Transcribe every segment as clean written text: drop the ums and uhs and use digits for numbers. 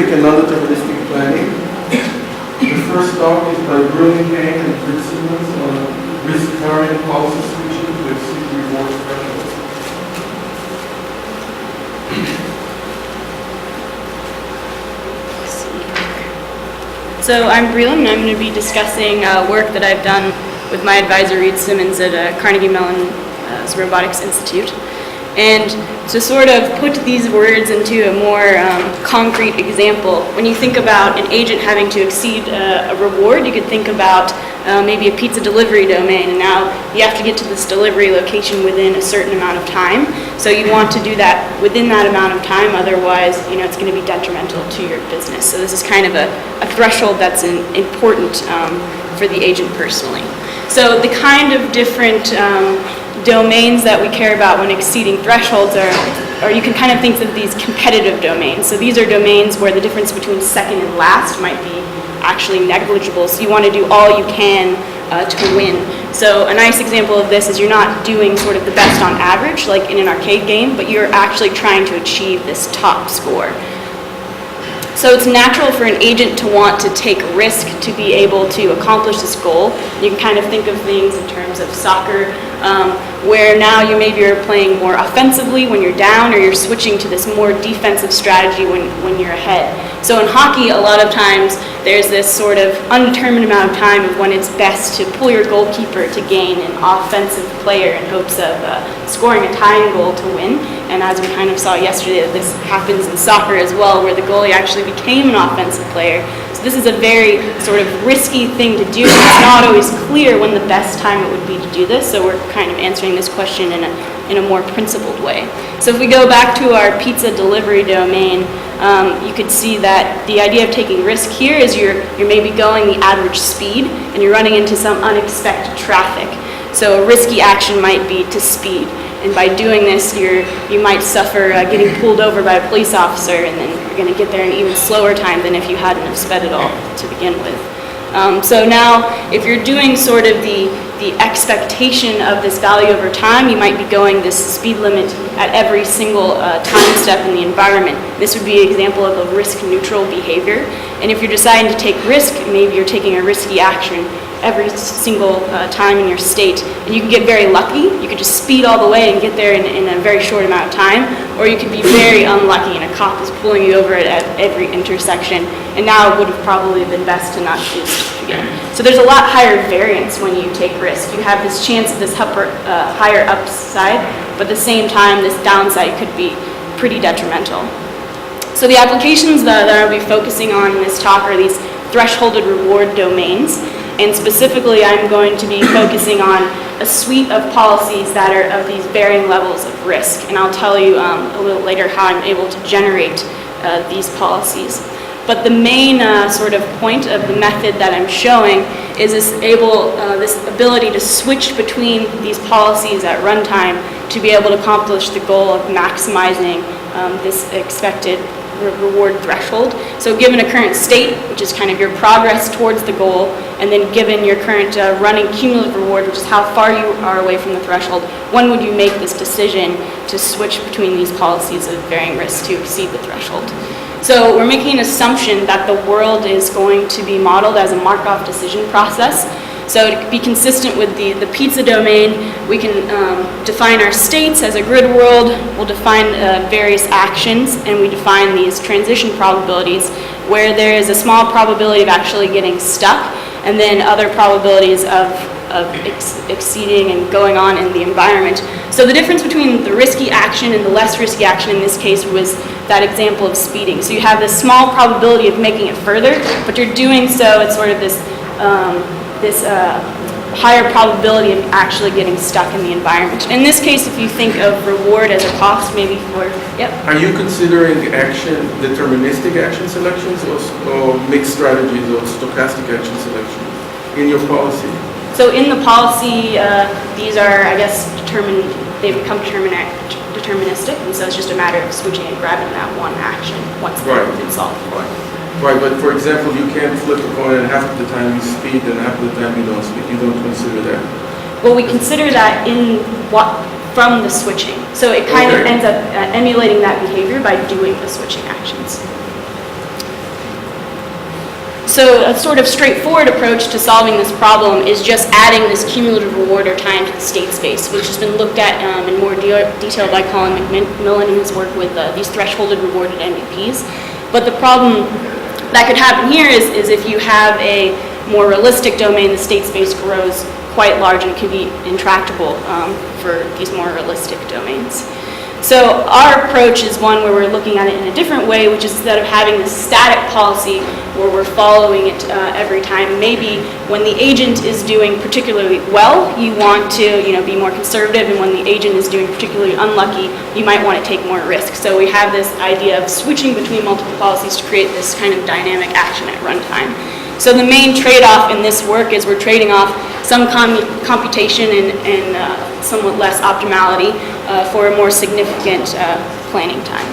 deterministic and non-deterministic planning. The first talk is by Burlingame and Fitzsimmons on risk-carrying policy switching to exceed reward thresholds. So I'm Breland, and I'm going to be discussing work that I've done with my advisor, Reed Simmons, at Carnegie Mellon's Robotics Institute. And to sort of put these words into a more concrete example, when you think about an agent having to exceed a reward, you could think about maybe a pizza delivery domain, and now you have to get to this delivery location within a certain amount of time. So you want to do that within that amount of time, otherwise, it's going to be detrimental to your business. So this is kind of a threshold that's important for the agent personally. So the kind of different domains that we care about when exceeding thresholds or you can kind of think of these competitive domains. So these are domains where the difference between second and last might be actually negligible. So you want to do all you can to win. So a nice example of this is you're not doing sort of the best on average like in an arcade game, but you're actually trying to achieve this top score. So it's natural for an agent to want to take risk to be able to accomplish this goal. You can kind of think of things in terms of soccer, where now maybe you're playing more offensively when you're down, or you're switching to this more defensive strategy when you're ahead. So in hockey, a lot of times there's this sort of undetermined amount of time of when it's best to pull your goalkeeper to gain an offensive player in hopes of scoring a tying goal to win. And as we kind of saw yesterday, this happens in soccer as well, where the goalie actually became an offensive player. So this is a very sort of risky thing to do. It's not always clear when the best time it would be to do this, so we're kind of answering this question in a more principled way. So if we go back to our pizza delivery domain, you could see that the idea of taking risk here is you're maybe going the average speed and you're running into some unexpected traffic. So a risky action might be to speed. And by doing this, you might suffer getting pulled over by a police officer, and then you're going to get there in an even slower time than if you hadn't have sped at all to begin with. So now, if you're doing sort of the expectation of this value over time, you might be going this speed limit at every single time step in the environment. This would be an example of a risk-neutral behavior. And if you're deciding to take risk, maybe you're taking a risky action every single time in your state, and you can get very lucky. You could just speed all the way and get there in a very short amount of time, or you could be very unlucky and a cop is pulling you over at every intersection, and now it would have probably been best to not choose to begin. So there's a lot higher variance when you take risk. You have this chance of this higher upside, but at the same time this downside could be pretty detrimental. So the applications that I'll be focusing on in this talk are these thresholded reward domains. And specifically, I'm going to be focusing on a suite of policies that are of these varying levels of risk. And I'll tell you a little later how I'm able to generate these policies. But the main sort of point of the method that I'm showing is this ability to switch between these policies at runtime to be able to accomplish the goal of maximizing this expected reward threshold. So given a current state, which is kind of your progress towards the goal, and then given your current running cumulative reward, which is how far you are away from the threshold, when would you make this decision to switch between these policies of varying risk to exceed the threshold? So we're making an assumption that the world is going to be modeled as a Markov decision process. So to be consistent with the pizza domain, we can define our states as a grid world. We'll define various actions, and we define these transition probabilities where there is a small probability of actually getting stuck, and then other probabilities of exceeding and going on in the environment. So the difference between the risky action and the less risky action in this case was that example of speeding. So you have this small probability of making it further, but you're doing so at sort of this higher probability of actually getting stuck in the environment. In this case, if you think of reward as a cost, maybe for, yep. Are you considering deterministic action selections or mixed strategies or stochastic action selections in your policy? So in the policy, these are, I guess, they become deterministic, and so it's just a matter of switching and grabbing that one action once they've been solved for. Right, but for example, you can't flip a coin and half of the time you speed and half of the time you don't speed. You don't consider that? Well, we consider that from the switching. So it kind of ends up emulating that behavior by doing the switching actions. So a sort of straightforward approach to solving this problem is just adding this cumulative reward or time to the state space, which has been looked at in more detail by Colin McMillan in his work with these thresholded rewarded MVPs. But the problem that could happen here is if you have a more realistic domain, the state space grows quite large and can be intractable for these more realistic domains. So our approach is one where we're looking at it in a different way, which is instead of having this static policy where we're following it every time, maybe when the agent is doing particularly well, you want to be more conservative, and when the agent is doing particularly unlucky, you might want to take more risk. So we have this idea of switching between multiple policies to create this kind of dynamic action at runtime. So the main trade-off in this work is we're trading off some computation and somewhat less optimality for a more significant planning time.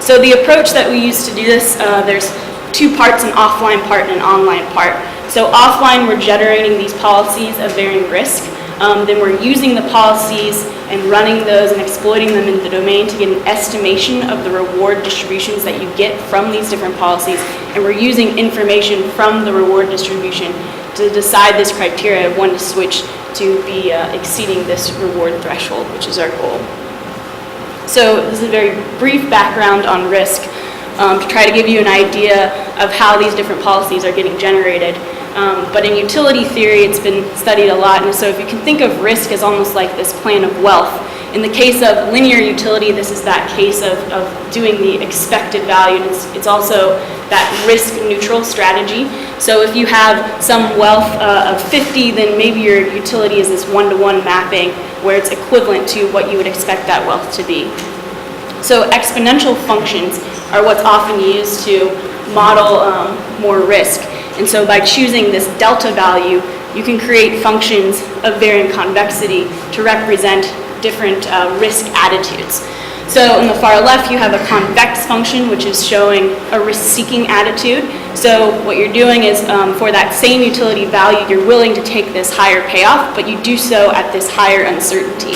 So the approach that we use to do this, there's two parts, an offline part and an online part. So offline, we're generating these policies of varying risk. Then we're using the policies and running those and exploiting them in the domain to get an estimation of the reward distributions that you get from these different policies. And we're using information from the reward distribution to decide this criteria of when to switch to be exceeding this reward threshold, which is our goal. So this is a very brief background on risk to try to give you an idea of how these different policies are getting generated. But in utility theory, it's been studied a lot, and so if you can think of risk as almost like this plan of wealth, in the case of linear utility, this is that case of doing the expected value, and it's also that risk-neutral strategy. So if you have some wealth of 50, then maybe your utility is this one-to-one mapping where it's equivalent to what you would expect that wealth to be. So exponential functions are what's often used to model more risk. And so by choosing this delta value, you can create functions of varying convexity to represent different risk attitudes. So on the far left, you have a convex function, which is showing a risk-seeking attitude. So what you're doing is for that same utility value, you're willing to take this higher payoff, but you do so at this higher uncertainty.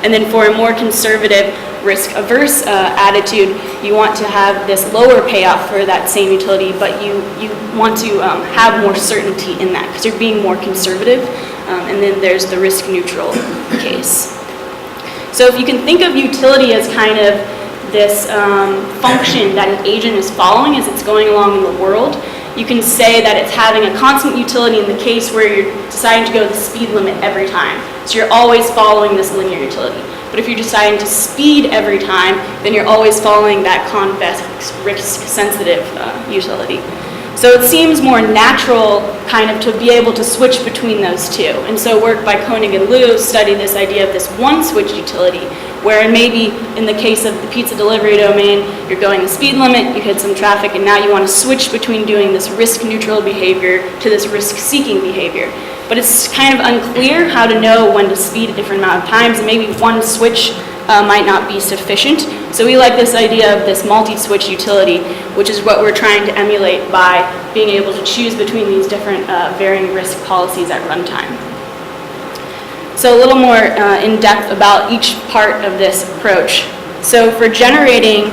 And then for a more conservative, risk-averse attitude, you want to have this lower payoff for that same utility, but you want to have more certainty in that because you're being more conservative. And then there's the risk-neutral case. So if you can think of utility as kind of this function that an agent is following as it's going along in the world, you can say that it's having a constant utility in the case where you're deciding to go the speed limit every time. So you're always following this linear utility. But if you're deciding to speed every time, then you're always following that convex, risk-sensitive utility. So it seems more natural kind of to be able to switch between those two. And so work by Koenig and Liu studied this idea of this one-switch utility, where maybe in the case of the pizza delivery domain, you're going the speed limit, you hit some traffic, and now you want to switch between doing this risk-neutral behavior to this risk-seeking behavior. But it's kind of unclear how to know when to speed a different amount of times, and maybe one switch might not be sufficient. So we like this idea of this multi-switch utility, which is what we're trying to emulate by being able to choose between these different varying risk policies at runtime. So a little more in depth about each part of this approach. So for generating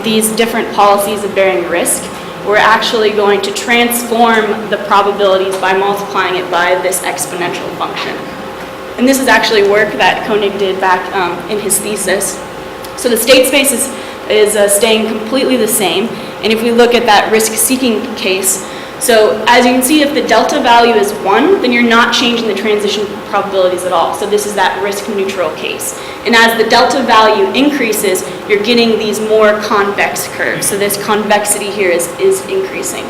these different policies of varying risk, we're actually going to transform the probabilities by multiplying it by this exponential function. And this is actually work that Koenig did back in his thesis. So the state space is staying completely the same. And if we look at that risk-seeking case, so as you can see, if the delta value is 1, then you're not changing the transition probabilities at all. So this is that risk-neutral case. And as the delta value increases, you're getting these more convex curves. So this convexity here is increasing.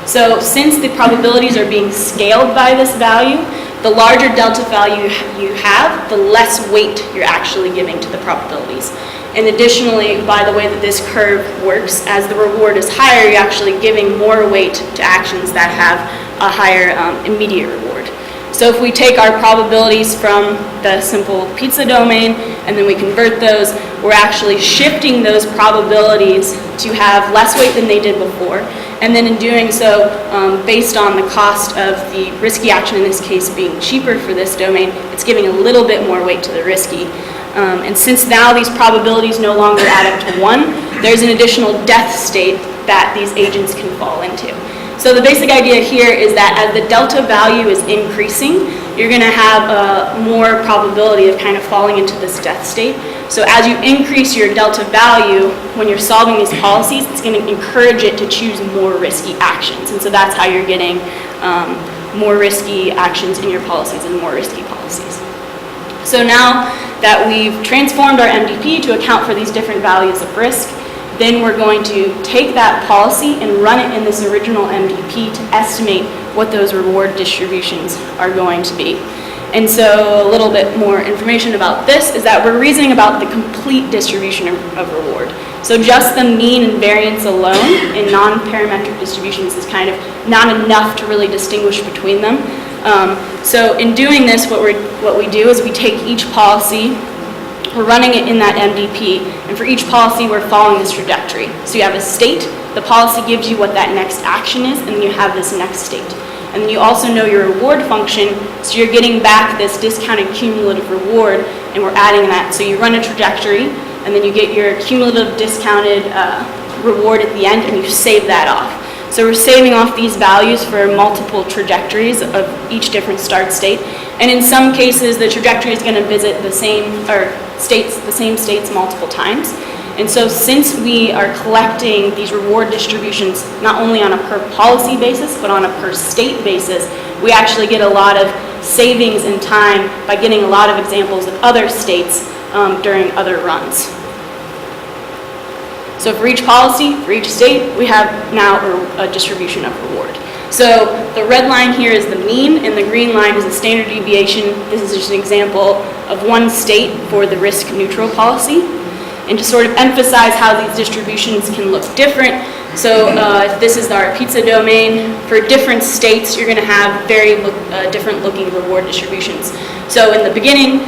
So since the probabilities are being scaled by this value, the larger delta value you have, the less weight you're actually giving to the probabilities. And additionally, by the way that this curve works, as the reward is higher, you're actually giving more weight to actions that have a higher immediate reward. So if we take our probabilities from the simple pizza domain and then we convert those, we're actually shifting those probabilities to have less weight than they did before. And then in doing so, based on the cost of the risky action, in this case being cheaper for this domain, it's giving a little bit more weight to the risky. And since now these probabilities no longer add up to 1, there's an additional death state that these agents can fall into. So the basic idea here is that as the delta value is increasing, you're going to have more probability of kind of falling into this death state. So as you increase your delta value, when you're solving these policies, it's going to encourage it to choose more risky actions. And so that's how you're getting more risky actions in your policies and more risky policies. So now that we've transformed our MDP to account for these different values of risk, then we're going to take that policy and run it in this original MDP to estimate what those reward distributions are going to be. And so a little bit more information about this is that we're reasoning about the complete distribution of reward. So just the mean and variance alone in non-parametric distributions is kind of not enough to really distinguish between them. So in doing this, what we do is we take each policy, we're running it in that MDP, and for each policy we're following this trajectory. So you have a state, the policy gives you what that next action is, and then you have this next state. And then you also know your reward function, so you're getting back this discounted cumulative reward, and we're adding that. So you run a trajectory, and then you get your cumulative discounted reward at the end, and you save that off. So we're saving off these values for multiple trajectories of each different start state. And in some cases, the trajectory is going to visit the same states multiple times. And so since we are collecting these reward distributions not only on a per policy basis, but on a per state basis, we actually get a lot of savings in time by getting a lot of examples of other states during other runs. So for each policy, for each state, we have now a distribution of reward. So the red line here is the mean, and the green line is the standard deviation. This is just an example of one state for the risk neutral policy. And to sort of emphasize how these distributions can look different, so if this is our pizza domain, for different states, you're going to have very different looking reward distributions. So in the beginning,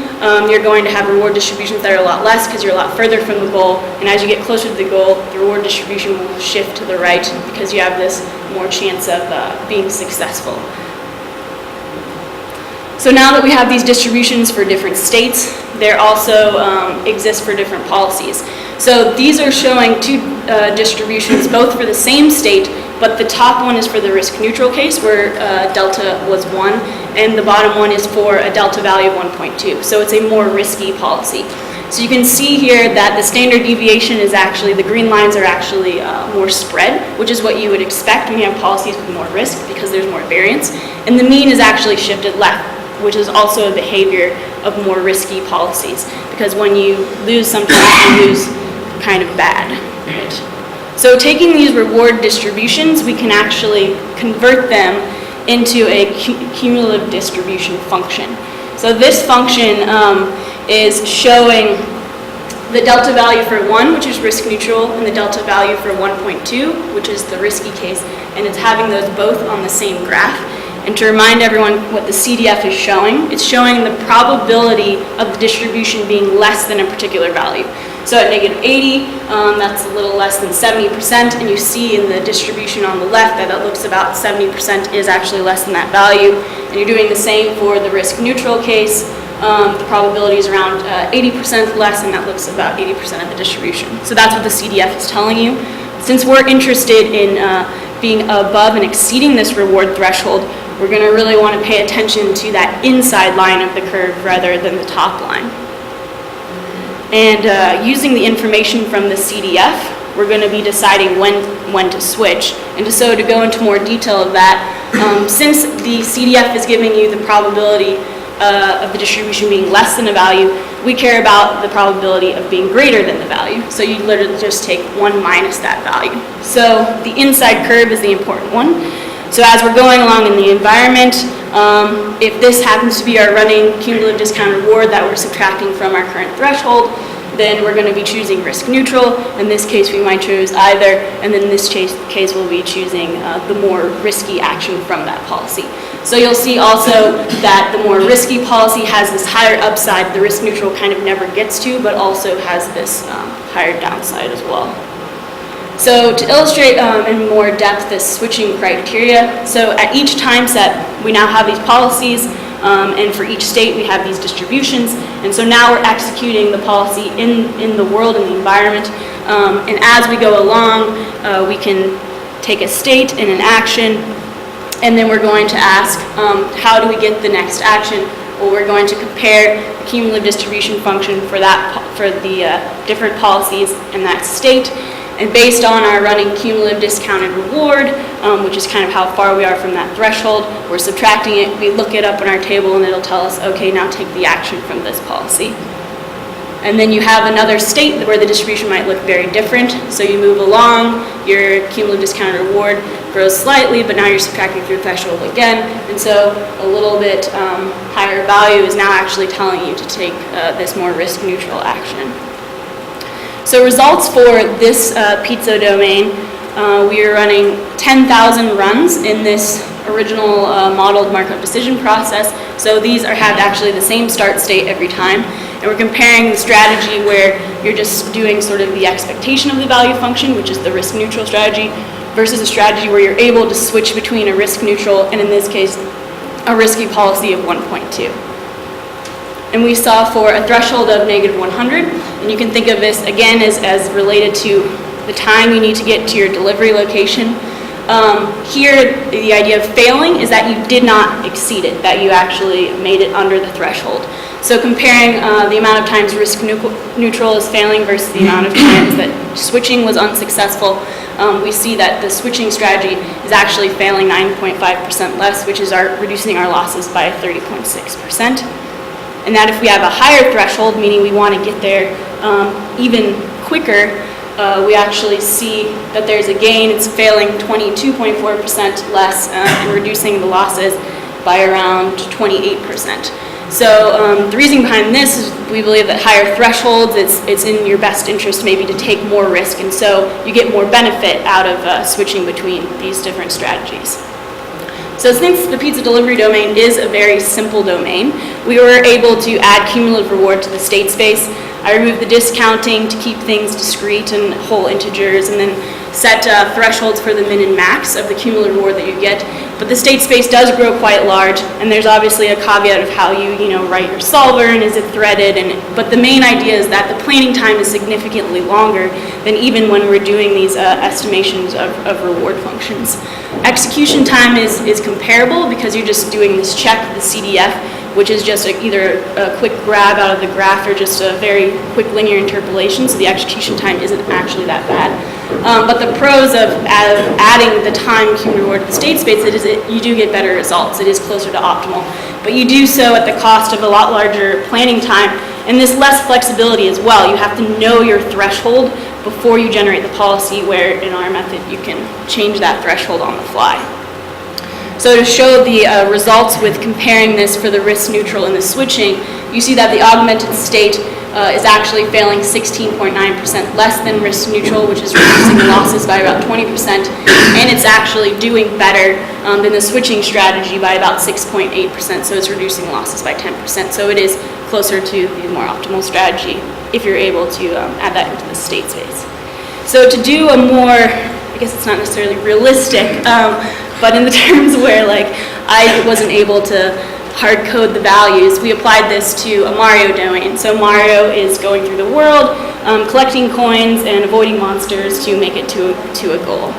you're going to have reward distributions that are a lot less because you're a lot further from the goal, and as you get closer to the goal, the reward distribution will shift to the right because you have this more chance of being successful. So now that we have these distributions for different states, they also exist for different policies. So these are showing two distributions, both for the same state, but the top one is for the risk neutral case where delta was 1, and the bottom one is for a delta value of 1.2. So it's a more risky policy. So you can see here that the standard deviation is actually, the green lines are actually more spread, which is what you would expect when you have policies with more risk because there's more variance. And the mean is actually shifted left, which is also a behavior of more risky policies, because when you lose, sometimes you lose kind of bad. Right? So taking these reward distributions, we can actually convert them into a cumulative distribution function. So this function is showing the delta value for 1, which is risk neutral, and the delta value for 1.2, which is the risky case, and it's having those both on the same graph. And to remind everyone what the CDF is showing, it's showing the probability of the distribution being less than a particular value. So at negative 80, that's a little less than 70%, and you see in the distribution on the left that it looks about 70% is actually less than that value. And you're doing the same for the risk neutral case. The probability is around 80% less, and that looks about 80% of the distribution. So that's what the CDF is telling you. Since we're interested in being above and exceeding this reward threshold, we're going to really want to pay attention to that inside line of the curve rather than the top line. And using the information from the CDF, we're going to be deciding when to switch. And so to go into more detail of that, since the CDF is giving you the probability of the distribution being less than a value, we care about the probability of being greater than the value. So you literally just take 1 minus that value. So the inside curve is the important one. So as we're going along in the environment, if this happens to be our running cumulative discount reward that we're subtracting from our current threshold, then we're going to be choosing risk neutral. In this case, we might choose either, and then in this case we'll be choosing the more risky action from that policy. So you'll see also that the more risky policy has this higher upside the risk neutral kind of never gets to, but also has this higher downside as well. So to illustrate in more depth this switching criteria, so at each time set, we now have these policies, and for each state we have these distributions, and so now we're executing the policy in the world, in the environment, And as we go along, we can take a state and an action, and then we're going to ask, how do we get the next action? Well, we're going to compare the cumulative distribution function for the different policies in that state. And based on our running cumulative discounted reward, which is kind of how far we are from that threshold, we're subtracting it, we look it up in our table, and it'll tell us, okay, now take the action from this policy. And then you have another state where the distribution might look very different. So you move along, your cumulative discounted reward grows slightly, but now you're subtracting through threshold again. And so a little bit higher value is now actually telling you to take this more risk-neutral action. So results for this pizza domain, we are running 10,000 runs in this original modeled markup decision process. So these have actually the same start state every time. And we're comparing the strategy where you're just doing sort of the expectation of the value function, which is the risk neutral strategy, versus a strategy where you're able to switch between a risk neutral and in this case, a risky policy of 1.2. And we saw for a threshold of -100, and you can think of this again as related to the time you need to get to your delivery location. Here, the idea of failing is that you did not exceed it, that you actually made it under the threshold. So comparing the amount of times risk neutral is failing versus the amount of times that switching was unsuccessful, we see that the switching strategy is actually failing 9.5% less, which is reducing our losses by 30.6%. And that if we have a higher threshold, meaning we want to get there even quicker, we actually see that there's a gain. It's failing 22.4% less and reducing the losses by around 28%. So the reason behind this is we believe that higher thresholds, it's in your best interest maybe to take more risk, and so you get more benefit out of switching between these different strategies. So since the pizza delivery domain is a very simple domain, we were able to add cumulative reward to the state space. I removed the discounting to keep things discrete and whole integers, and then set thresholds for the min and max of the cumulative reward that you get. But the state space does grow quite large, and there's obviously a caveat of how you write your solver and is it threaded. But the main idea is that the planning time is significantly longer than even when we're doing these estimations of reward functions. Execution time is comparable because you're just doing this check, the CDF, which is just either a quick grab out of the graph or just a very quick linear interpolation, so the execution time isn't actually that bad. But the pros of adding the time cumulative reward to the state space is that you do get better results. It is closer to optimal. But you do so at the cost of a lot larger planning time, and this less flexibility as well. You have to know your threshold before you generate the policy, where in our method you can change that threshold on the fly. So to show the results with comparing this for the risk neutral and the switching, you see that the augmented state is actually failing 16.9% less than risk neutral, which is reducing the losses by about 20%, and it's actually doing better than the switching strategy by about 6.8%, so it's reducing losses by 10%. So it is closer to the more optimal strategy if you're able to add that into the state space. So to do a more, I guess it's not necessarily realistic, but in the terms where I wasn't able to hard code the values, we applied this to a Mario domain. So Mario is going through the world, collecting coins and avoiding monsters to make it to a goal.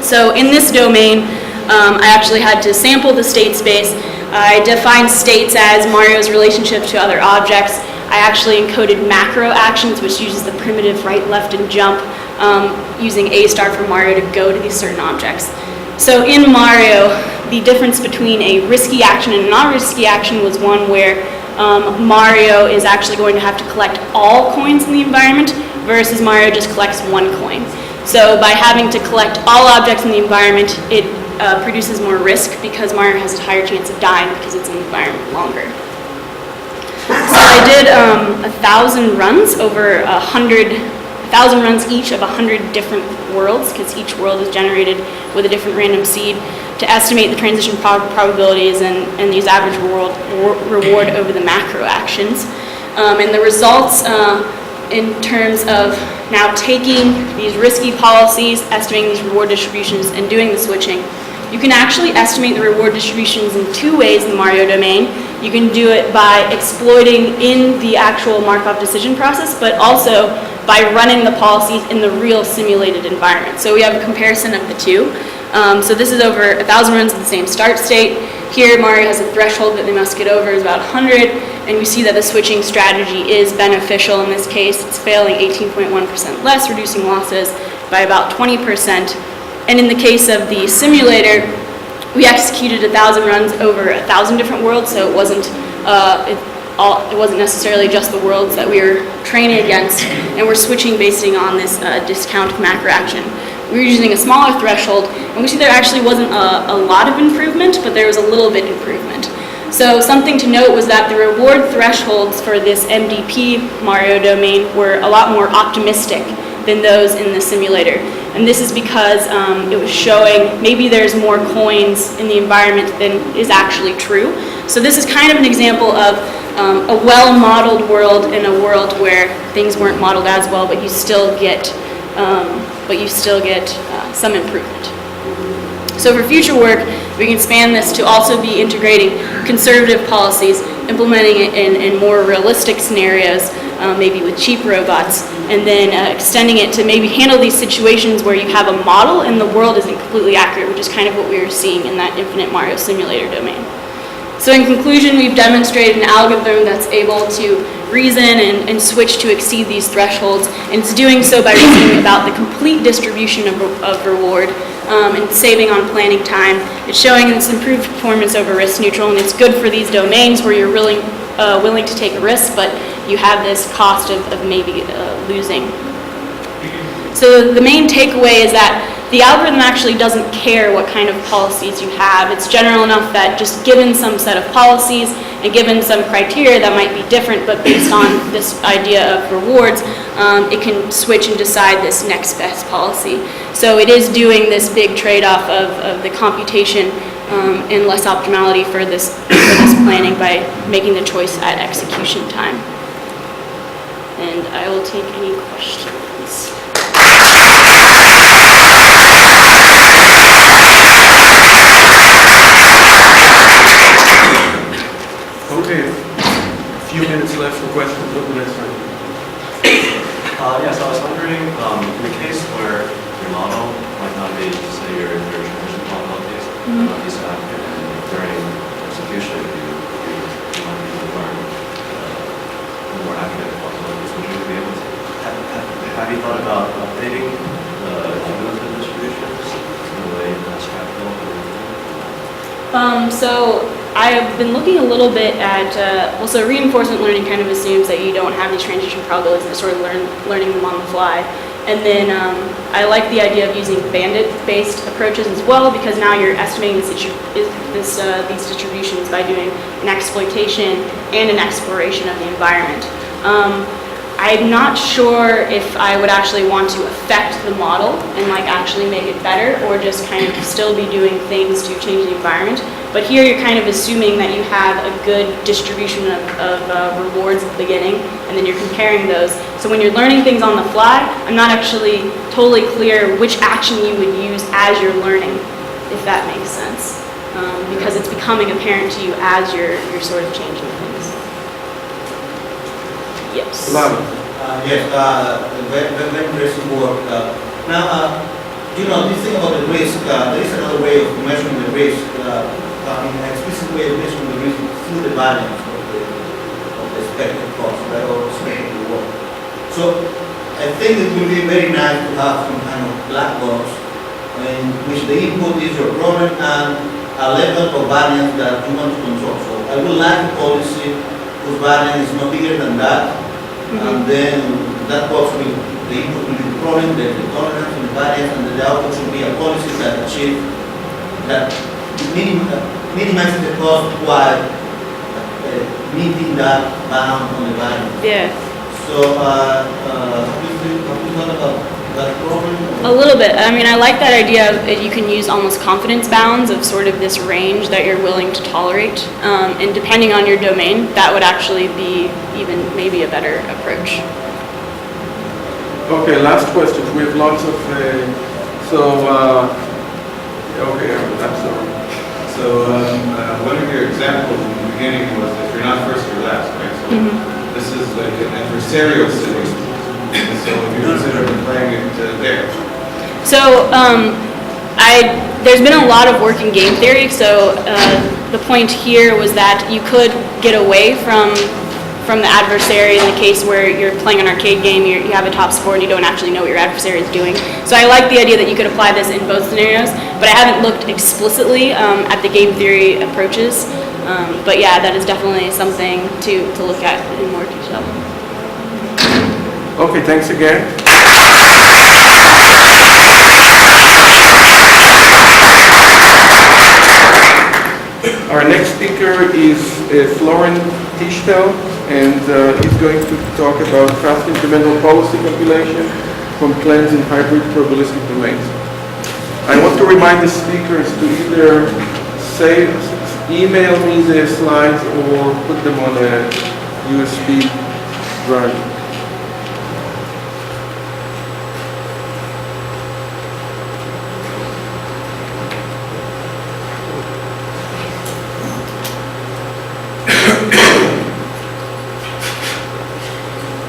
So in this domain, I actually had to sample the state space. I defined states as Mario's relationship to other objects. I actually encoded macro actions, which uses the primitive right, left, and jump, using A* for Mario to go to these certain objects. So in Mario, the difference between a risky action and a non-risky action was one where Mario is actually going to have to collect all coins in the environment versus Mario just collects one coin. So by having to collect all objects in the environment, it produces more risk because Mario has a higher chance of dying because it's in the environment longer. So I did 1,000 runs over 1,000 runs each of 100 different worlds, because each world is generated with a different random seed, to estimate the transition probabilities and use average reward over the macro actions. And the results in terms of now taking these risky policies, estimating these reward distributions, and doing the switching, you can actually estimate the reward distributions in two ways in the Mario domain. You can do it by exploiting in the actual Markov decision process, but also by running the policies in the real simulated environment. So we have a comparison of the two. So this is over 1,000 runs of the same start state. Here, Mario has a threshold that they must get over is about 100, and we see that the switching strategy is beneficial in this case. It's failing 18.1% less, reducing losses by about 20%. And in the case of the simulator, we executed 1,000 runs over 1,000 different worlds, so it wasn't necessarily just the worlds that we were training against, and we're switching based on this discount macro action. We were using a smaller threshold, and we see there actually wasn't a lot of improvement, but there was a little bit improvement. So something to note was that the reward thresholds for this MDP Mario domain were a lot more optimistic than those in the simulator. And this is because it was showing maybe there's more coins in the environment than is actually true. So this is kind of an example of a well-modeled world and a world where things weren't modeled as well, but you still get some improvement. So for future work, we can expand this to also be integrating conservative policies, implementing it in more realistic scenarios, maybe with cheap robots, and then extending it to maybe handle these situations where you have a model and the world isn't completely accurate, which is kind of what we were seeing in that Infinite Mario Simulator domain. So in conclusion, we've demonstrated an algorithm that's able to reason and switch to exceed these thresholds, and it's doing so by reasoning about the complete distribution of reward and saving on planning time. It's showing its improved performance over risk neutral, and it's good for these domains where you're willing to take a risk, but you have this cost of maybe losing. So the main takeaway is that the algorithm actually doesn't care what kind of policies you have. It's general enough that just given some set of policies and given some criteria that might be different, but based on this idea of rewards, it can switch and decide this next best policy. So it is doing this big trade-off of the computation and less optimality for this planning by making the choice at execution time. And I will take any questions. Okay, a few minutes left for questions. Look at the next one. Yes, I was wondering, in the case where your model might not be, say, your transition probabilities, not be so accurate, and during execution, you might be able to learn more accurate probabilities. Would you be able to, have you thought about updating the cumulative distributions in the way that's capital? So I have been looking a little bit at, so reinforcement learning kind of assumes that you don't have these transition probabilities and sort of learning them on the fly. And then I like the idea of using bandit-based approaches as well, because now you're estimating these distributions by doing an exploitation and an exploration of the environment. I'm not sure if I would actually want to affect the model and actually make it better, or just kind of still be doing things to change the environment. But here you're kind of assuming that you have a good distribution of rewards at the beginning, and then you're comparing those. So when you're learning things on the fly, I'm not actually totally clear which action you would use as you're learning, if that makes sense. Because it's becoming apparent to you as you're sort of changing things. Yes. Yes, very interesting work. Now, this thing about the risk, there is another way of measuring the risk, an explicit way of measuring the risk through the variance of the expected cost, right, or expected reward. So, I think it would be very nice to have some kind of black box in which the input is your problem and a level of variance that you want to control. So, I would like a policy whose variance is no bigger than that. And then that box will, the input will be the problem, the tolerance, and the variance, and the output should be a policy that achieves, that minimizes the cost while meeting that bound on the variance. Yeah. So, have you thought about that problem? A little bit. I mean, I like that idea of you can use almost confidence bounds of sort of this range that you're willing to tolerate. And depending on your domain, that would actually be even maybe a better approach. Okay, last questions. We have lots of, okay, I'm sorry. So one of your examples, when you beginning was if you're not first, you're last, right? So this is like an adversarial system. So if you consider playing it there. So there's been a lot of work in game theory. So the point here was that you could get away from the adversary in the case where you're playing an arcade game, you have a top score and you don't actually know what your adversary is doing. So I like the idea that you could apply this in both scenarios, but I haven't looked explicitly at the game theory approaches. But yeah, that is definitely something to look at in more detail. Okay, thanks again. Our next speaker is Florent Tichtel, and he's going to talk about fast incremental policy compilation from plans in hybrid probabilistic domains. I want to remind the speakers to either email me the slides or put them on a USB drive.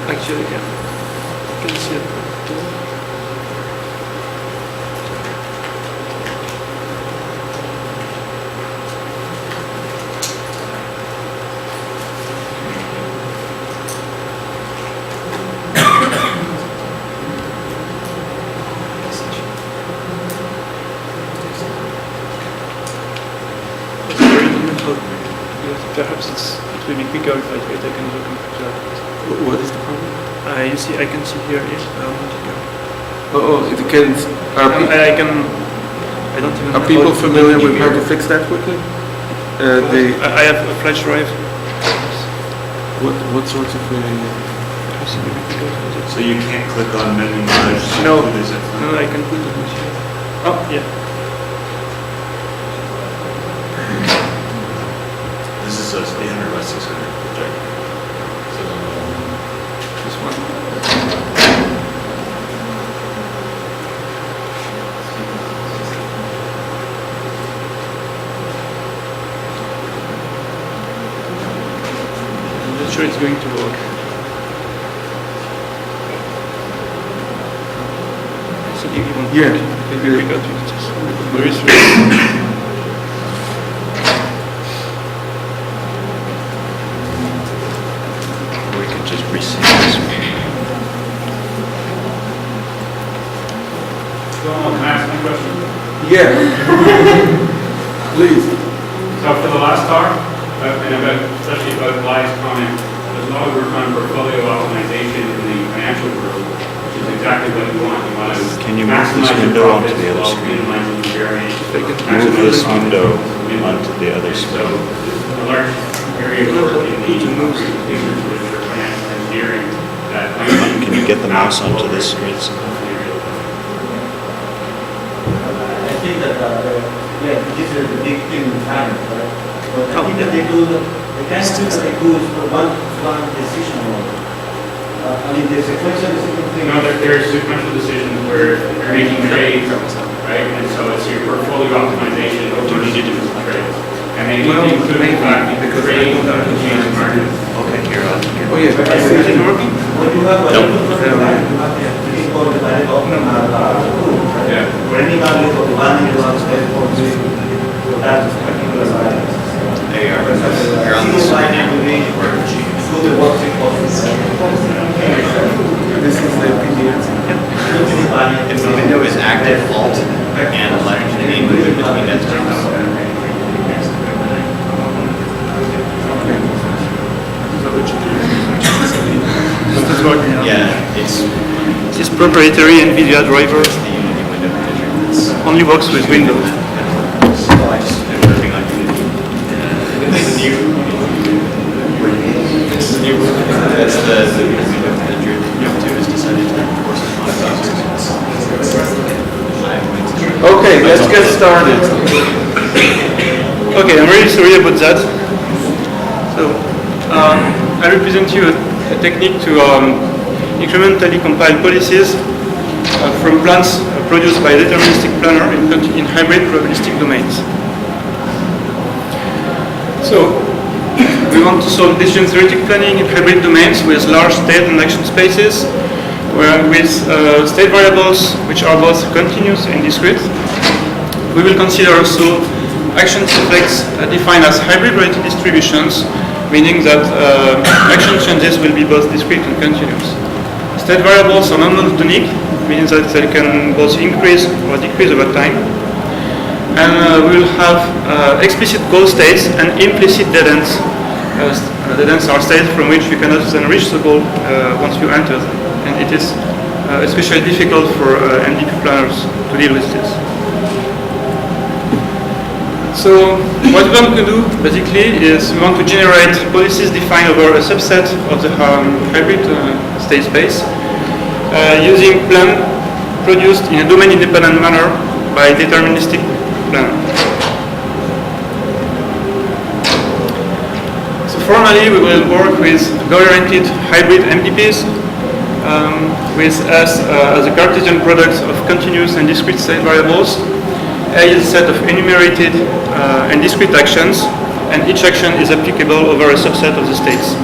Actually, yeah. I can see it. Perhaps it will be quicker if I take another computer. What is the problem? You see, I can see here. Yes, It can. I don't even. Are people familiar with how to fix that quickly? I have a flash drive. What sorts of? So you can't click on menu merge? No, What is it? no, I can put it here. Oh, yeah. This is a 800 by 600 projector. So, This one. I'm not sure it's going to work. So you won't Yeah. work. Maybe we got to just very slow. we can just reset this. Can I ask one question? Yeah. Please. So for the last talk, and especially about Bly's comment, there's a lot of work on portfolio optimization in the financial group, which is exactly what you want. You want to Can you move this maximize your window onto profits the other while screen? minimizing your variance. Move this window onto the other So screen. a large area of work in the research for financial engineering that Can you get the mouse onto this screen? I think that, this is the big thing in finance, right? But I think that they do, the kind of thing that they do is for one decision only. I mean, the sequential decision thing. No, there's sequential decisions where you're making trades, right? And so it's your portfolio optimization over those trades. And then you include the fact that the trade can change the market. Okay, here, Oh yeah. What you have, you have the thing called the direct optimal rule, right? Yeah. For any value for the one you want to stay for that particular value. You're on the screen now. Through the worksheet process. This is the PDF. If the window is active, Alt and a letter key, move it between desktops. That's working. Yeah, it's This proprietary NVIDIA driver the Unity window manager. It's only works with Windows. So I just been working on Unity. It's new. It's new. That's the window manager. YouTube has decided to force it on users. Okay, let's get started. Okay, I'm really sorry about that. So, I represent you a technique to incrementally compile policies from plans produced by a deterministic planner in hybrid probabilistic domains. So, we want to solve decision theoretic planning in hybrid domains with large state and action spaces, where with state variables which are both continuous and discrete. We will consider also action effects defined as hybrid related distributions, meaning that action changes will be both discrete and continuous. State variables are non-monotonic, meaning that they can both increase or decrease over time. And we will have explicit goal states and implicit dead ends. Dead ends are states from which you cannot then reach the goal once you enter them. And it is especially difficult for MDP planners to deal with this. So what we want to do basically is we want to generate policies defined over a subset of the hybrid state space using plan produced in a domain-independent manner by deterministic planner. So formally we will work with goal-oriented hybrid MDPs with S as a Cartesian product of continuous and discrete state variables. A is a set of enumerated and discrete actions, and each action is applicable over a subset of the states.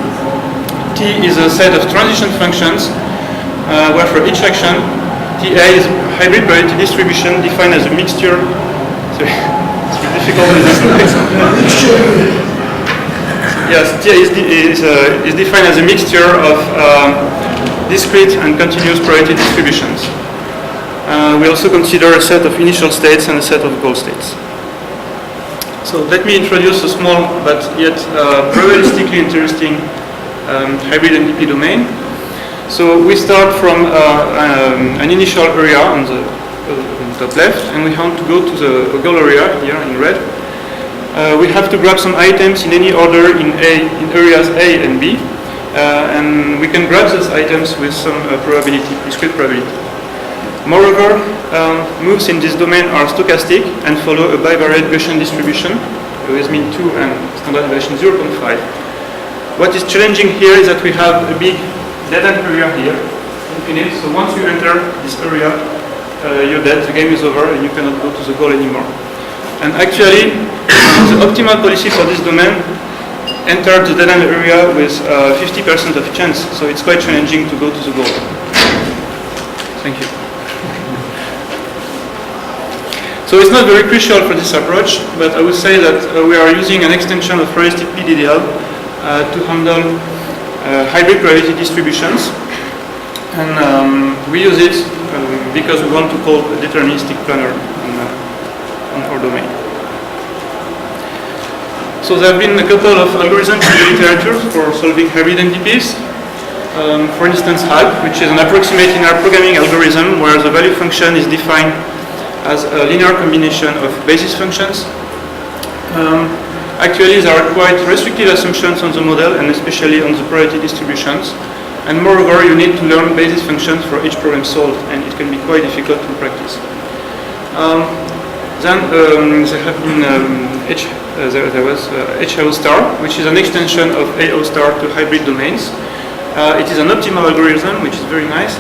T is a set of transition functions, where for each action, TA is a hybrid probability distribution defined as a mixture. Sorry, it's really difficult with this. Yes, TA is defined as a mixture of discrete and continuous probability distributions. We also consider a set of initial states and a set of goal states. So let me introduce a small but yet probabilistically interesting hybrid MDP domain. So we start from an initial area on the top left, and we want to go to the goal area here in red. We have to grab some items in any order in areas A and B, and we can grab those items with some probability, discrete probability. Moreover, moves in this domain are stochastic and follow a bivariate Gaussian distribution with mean 2 and standard deviation 0.5. What is challenging here is that we have a big dead-end area here, infinite. So once you enter this area, you're dead, the game is over, and you cannot go to the goal anymore. And actually, the optimal policy for this domain entered the dead-end area with 50% of chance, so it's quite challenging to go to the goal. Thank you. So it's not very crucial for this approach, but I would say that we are using an extension of heuristic PDDL to handle hybrid probability distributions, and we use it because we want to call a deterministic planner on our domain. So there have been a couple of algorithms in the literature for solving hybrid MDPs. For instance, HALP, which is an approximate linear programming algorithm where the value function is defined as a linear combination of basis functions. Actually, there are quite restrictive assumptions on the model, and especially on the probability distributions. And moreover, you need to learn basis functions for each problem solved, and it can be quite difficult in practice. Then there have been there was HAO star, which is an extension of AO star to hybrid domains. It is an optimal algorithm, which is very nice.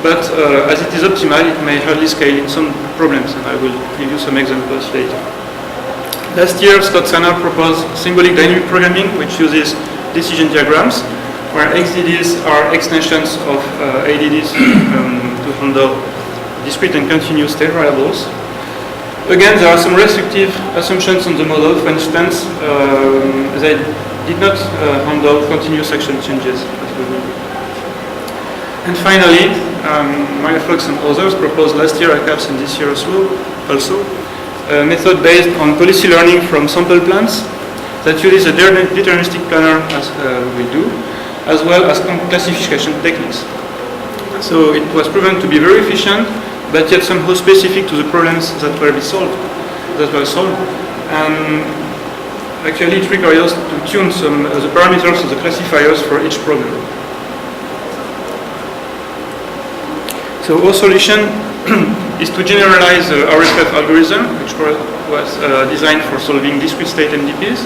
But as it is optimal, it may hardly scale in some problems, and I will give you some examples later. Last year, Scott Sanner proposed symbolic dynamic programming, which uses decision diagrams, where XDDs are extensions of ADDs to handle discrete and continuous state variables. Again, there are some restrictive assumptions on the model. For instance, they did not handle continuous action changes. And finally, Maria Fox and others proposed last year ICAPS and this year also a method based on policy learning from sample plans that uses a deterministic planner, as we do, as well as classification techniques. So it was proven to be very efficient, but yet somehow specific to the problems that were solved. And actually it requires to tune some the parameters of the classifiers for each problem. So our solution is to generalize the RFF algorithm, which was designed for solving discrete state MDPs.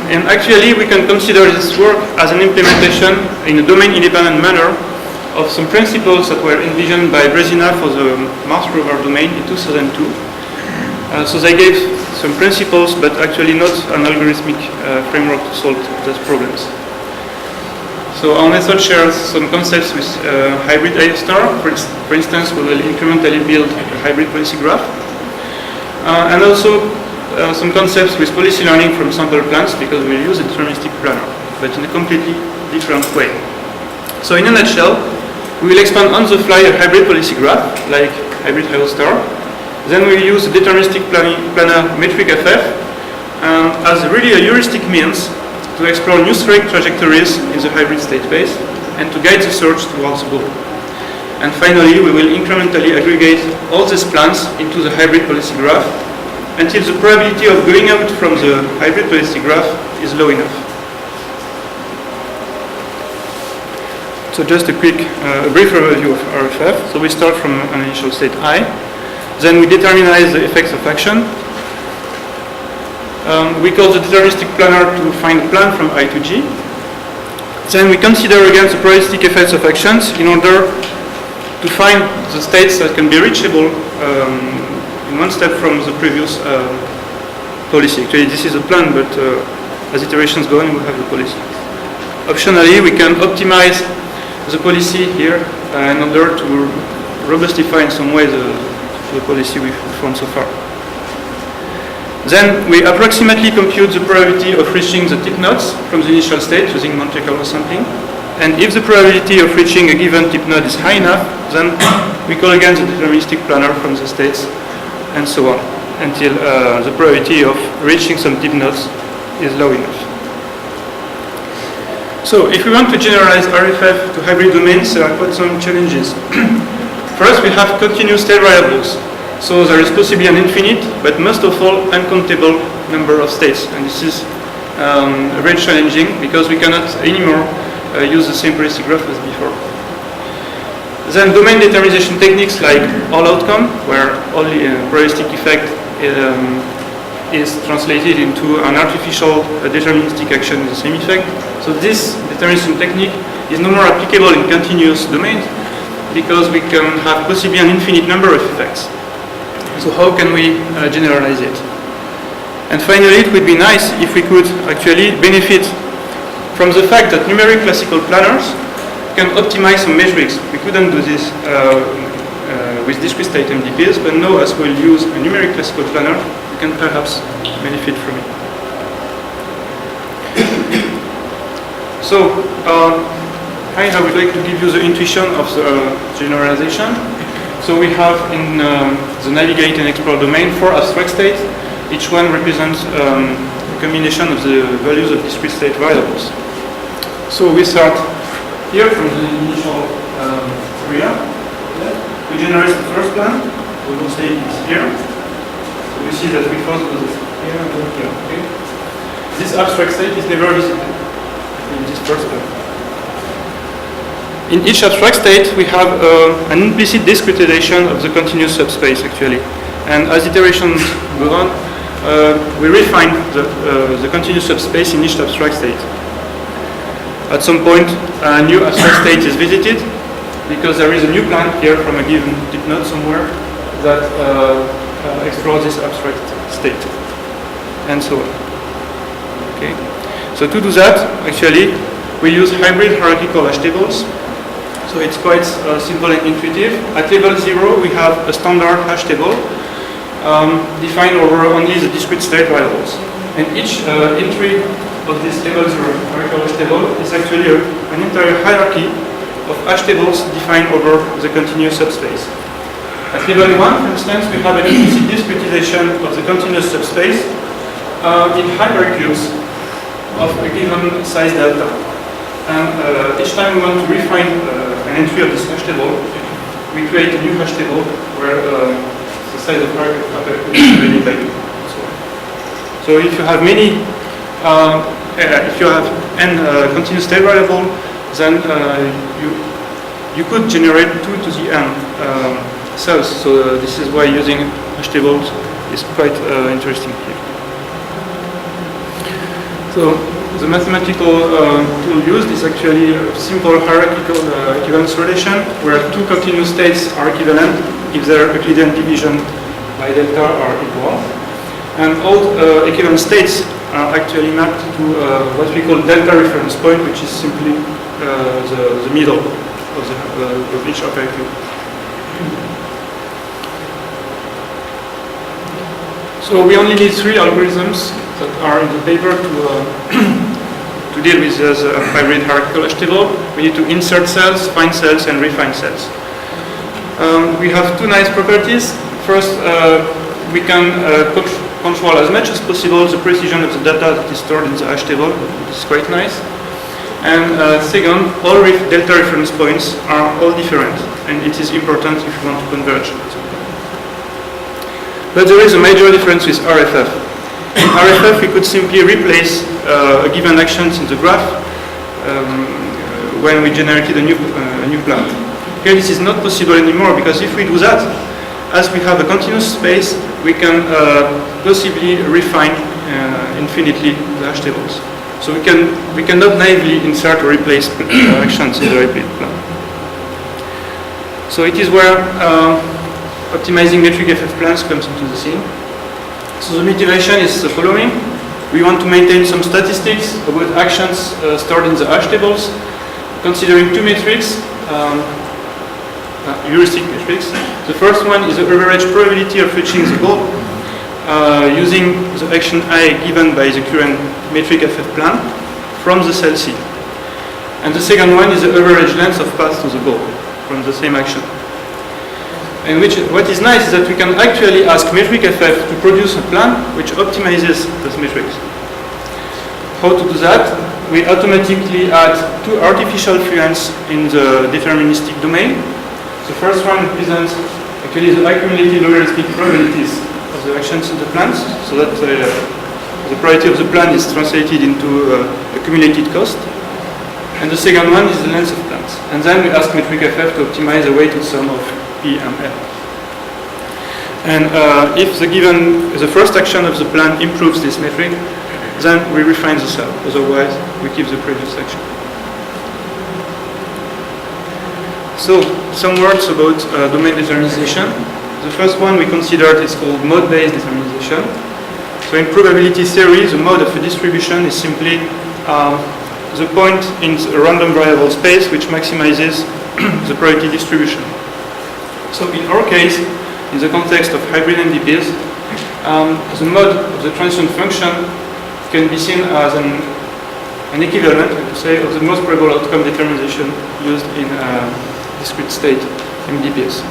And actually we can consider this work as an implementation in a domain-independent manner of some principles that were envisioned by Brezina for the Mars rover domain in 2002. So they gave some principles, but actually not an algorithmic framework to solve those problems. So our method shares some concepts with hybrid A star. For instance, we will incrementally build a hybrid policy graph. And also some concepts with policy learning from sample plans, because we'll use a deterministic planner, but in a completely different way. So in a nutshell, we will expand on the fly a hybrid policy graph, like hybrid A star. Then we'll use a deterministic planner metric FF as really a heuristic means to explore new straight trajectories in the hybrid state space and to guide the search towards the goal. And finally, we will incrementally aggregate all these plans into the hybrid policy graph until the probability of going out from the hybrid policy graph is low enough. So just a brief overview of RFF. So we start from an initial state I. Then we determinize the effects of action. We call the deterministic planner to find a plan from I to G. Then we consider again the probabilistic effects of actions in order to find the states that can be reachable in one step from the previous policy. Actually, this is a plan, but as iterations go on, we have the policy. Optionally, we can optimize the policy here in order to robustify in some way the policy we've found so far. Then we approximately compute the probability of reaching the tip nodes from the initial state using Monte Carlo sampling. And if the probability of reaching a given tip node is high enough, then we call again the deterministic planner from the states, and so on, until the probability of reaching some tip nodes is low enough. So if we want to generalize RFF to hybrid domains, there are quite some challenges. First, we have continuous state variables. So there is possibly an infinite, but most of all, uncountable number of states. And this is very challenging because we cannot anymore use the same policy graph as before. Then domain determinization techniques like all outcome, where only a probabilistic effect is translated into an artificial deterministic action with the same effect. So this determination technique is no more applicable in continuous domains because we can have possibly an infinite number of effects. So how can we generalize it? And finally, it would be nice if we could actually benefit from the fact that numeric classical planners can optimize some metrics. We couldn't do this with discrete state MDPs, but now as we'll use a numeric classical planner, we can perhaps benefit from it. So, I would like to give you the intuition of the generalization. So we have in the navigate and explore domain 4 abstract states. Each one represents a combination of the values of discrete state variables. So we start here from the initial area. We generate the first plan. We will say it's here. So we see that we first go here and then here. Okay? This abstract state is never visited in this first plan. In each abstract state, we have an implicit discretization of the continuous subspace, actually. And as iterations go on, we refine the continuous subspace in each abstract state. At some point, a new abstract state is visited, because there is a new plan here from a given tip node somewhere that explores this abstract state, and so on. Okay. So to do that, actually, we use hybrid hierarchical hash tables. So it's quite simple and intuitive. At level 0, we have a standard hash table defined over only the discrete state variables. And each entry of this level 0 hierarchical hash table is actually an entire hierarchy of hash tables defined over the continuous subspace. At level 1, for instance, we have an implicit discretization of the continuous subspace in hypercubes of a given size delta. And each time we want to refine an entry of this hash table, we create a new hash table where the size of hypercube is divided by 2. So if you have many, if you have n continuous state variable, then you could generate 2 to the n cells. So this is why using hash tables is quite interesting here. So the mathematical tool used is actually a simple hierarchical equivalence relation where two continuous states are equivalent if their Euclidean division by delta are equal. And all equivalent states are actually mapped to what we call delta reference point, which is simply the middle of each hypercube. So we only need 3 algorithms that are in the paper to deal with the hybrid hierarchical hash table. We need to insert cells, find cells, and refine cells. We have 2 nice properties. First, we can control as much as possible the precision of the data that is stored in the hash table. This is quite nice. And second, all delta reference points are all different, and it is important if you want to converge. But there is a major difference with RFF. In RFF, we could simply replace a given action in the graph when we generated a new plan. Here, this is not possible anymore, because if we do that, as we have a continuous space, we can possibly refine infinitely the hash tables. So we cannot naively insert or replace actions in the repeat plan. So it is where optimizing metric FF plans comes into the scene. So the motivation is the following. We want to maintain some statistics about actions stored in the hash tables, considering 2 metrics, heuristic metrics. The first one is the average probability of reaching the goal using the action I given by the current metric FF plan from the cell C. And the second one is the average length of path to the goal from the same action. And what is nice is that we can actually ask metric FF to produce a plan which optimizes those metrics. How to do that? We automatically add 2 artificial fluents in the deterministic domain. The first one represents actually the accumulated logarithmic probabilities of the actions in the plans, so that the probability of the plan is translated into accumulated cost. And the second one is the length of plans. And then we ask metric FF to optimize the weighted sum of P and L. And if the first action of the plan improves this metric, then we refine the cell. Otherwise, we keep the previous action. So, some words about domain determinization. The first one we considered is called mode-based determinization. So in probability theory, the mode of a distribution is simply the point in a random variable space which maximizes the probability distribution. So in our case, in the context of hybrid MDPs, the mode of the transition function can be seen as an equivalent, I would say, of the most probable outcome determinization used in discrete state MDPs.